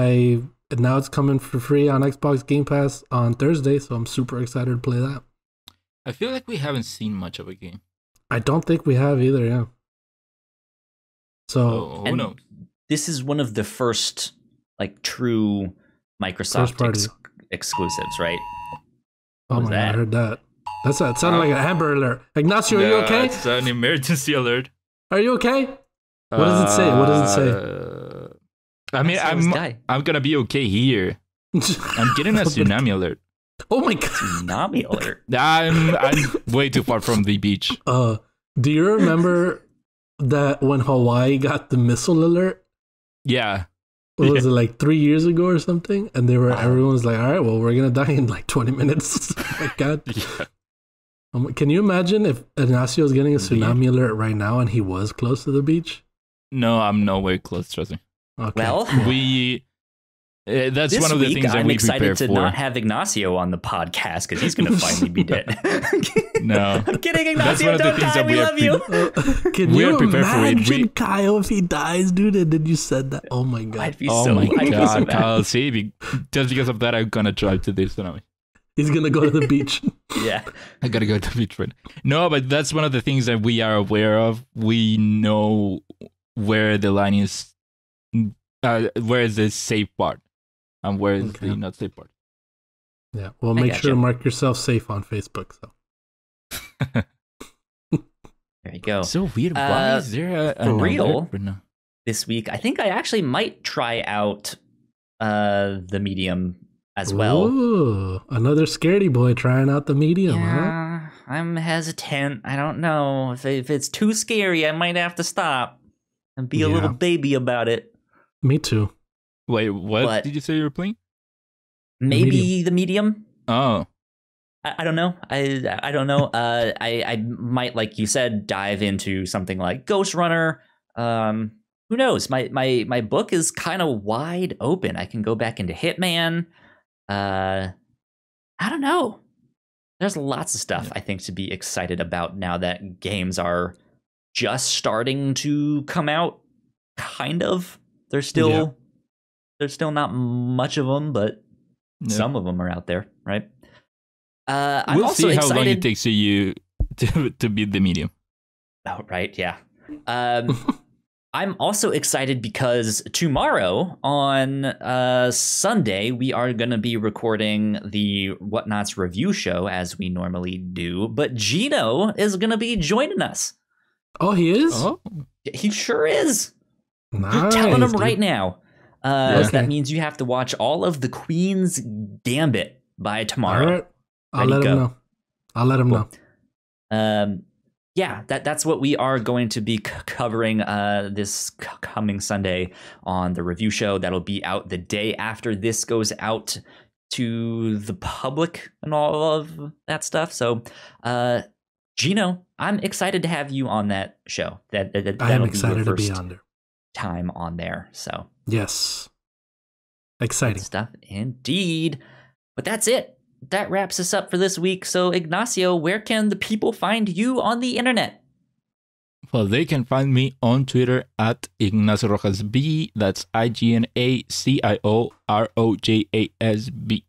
S3: now it's coming for free on Xbox Game Pass on Thursday. So I'm super excited to play that.
S2: I feel like we haven't seen much of a game.
S3: I don't think we have either, yeah. So,
S2: who knows?
S1: This is one of the first, like, true Microsoft exclusives, right?
S3: Oh my God, I heard that. It sounded like an Amber Alert. Ignacio, are you okay?
S2: It's an emergency alert.
S3: Are you okay? What does it say? What does it say?
S2: I mean, I'm gonna be okay here. I'm getting a tsunami alert.
S3: Oh my God!
S1: Tsunami alert.
S2: I'm way too far from the beach.
S3: Do you remember that when Hawaii got the missile alert?
S2: Yeah.
S3: What was it, like 3 years ago or something? And everyone was like, all right, well, we're gonna die in like 20 minutes. Oh my God. Yeah. Can you imagine if Ignacio was getting a tsunami alert right now and he was close to the beach?
S2: No, I'm nowhere close, trust me.
S1: Okay. Well,
S2: that's one of the things that we prepare for.
S1: I'm excited to not have Ignacio on the podcast because he's going to finally be dead.
S2: No.
S1: I'm kidding, Ignacio. Don't die. We love you.
S3: Can you imagine Kyle if he dies, dude? And then you said that. Oh my God.
S2: I'd be so Kyle, see, just because of that, I'm going to drive to this tsunami.
S3: He's going to go to the beach.
S1: Yeah.
S2: I got to go to the beach right now. No, but that's one of the things that we are aware of. We know where the line is, where is the safe part. And where is the not safe part?
S3: Yeah, well, make sure to mark yourself safe on Facebook. So
S1: there you go.
S2: So weird. Why is there
S1: for real this week? I think I actually might try out the Medium as well.
S3: Ooh, another scaredy boy trying out the Medium.
S1: Yeah, huh? I'm hesitant. I don't know if it's too scary. I might have to stop and be a little baby about it.
S3: Me too.
S2: Wait, what did you say you were playing?
S1: Maybe the Medium.
S2: Oh,
S1: I don't know. I don't know. I might, like you said, dive into something like Ghost Runner. Who knows? My book is kind of wide open. I can go back into Hitman. I don't know. There's lots of stuff I think to be excited about now that games are just starting to come out. Kind of. There's still not much of them, but some of them are out there, right? I'm also
S2: see how
S1: excited.
S2: long it takes you to beat the Medium.
S1: Oh, right, yeah. I'm also excited because tomorrow on Sunday, we are going to be recording the Whatnauts review show as we normally do, but Gino is going to be joining us.
S3: Oh, he is?
S1: Oh. He sure is.
S3: Nice,
S1: you're telling him right now. So that means you have to watch all of the Queen's Gambit by tomorrow.
S3: All right. I'll let him know.
S1: Yeah, that's what we are going to be covering this coming Sunday on the review show. That'll be out the day after this goes out to the public and all of that stuff. So, Gino, I'm excited to have you on that show.
S3: I'm excited to be on there.
S1: Time on there. So
S3: yes, exciting
S1: good stuff indeed. But that's it. That wraps us up for this week. So Ignacio, where can the people find you on the internet?
S2: Well, they can find me on Twitter at Ignacio Rojas B. That's IGNACIOROJASB.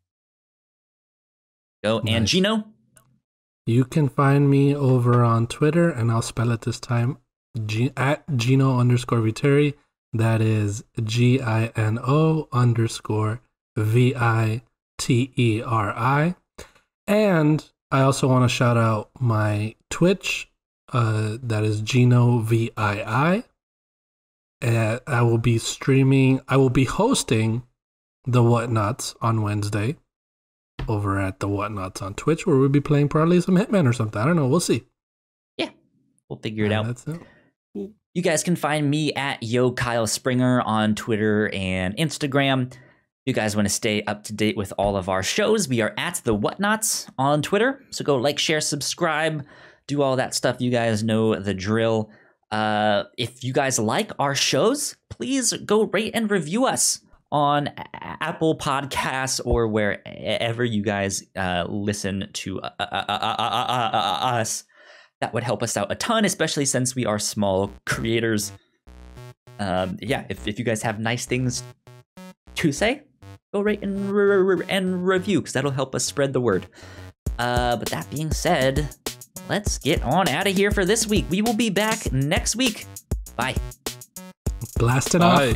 S1: Go. And Gino?
S3: You can find me over on Twitter, and I'll spell it this time, at Gino_Viteri. That is GINO_VITERI. And I also want to shout out my Twitch. That is GinoVII. I will be hosting the Whatnauts on Wednesday. over at the Whatnauts on Twitch, where we'll be playing probably some Hitman or something. I don't know. We'll see.
S1: Yeah, we'll figure it out.
S3: That's it.
S1: You guys can find me at Yo Kyle Springer on Twitter and Instagram. If you guys want to stay up to date with all of our shows, we are at the Whatnauts on Twitter. So go like, share, subscribe, do all that stuff. You guys know the drill. If you guys like our shows, please go rate and review us on Apple Podcasts or wherever you guys listen to us. That would help us out a ton, especially since we are small creators. If you guys have nice things to say, go rate and review, because that'll help us spread the word. But that being said, let's get on out of here for this week. We will be back next week. Bye.
S3: Blast it off.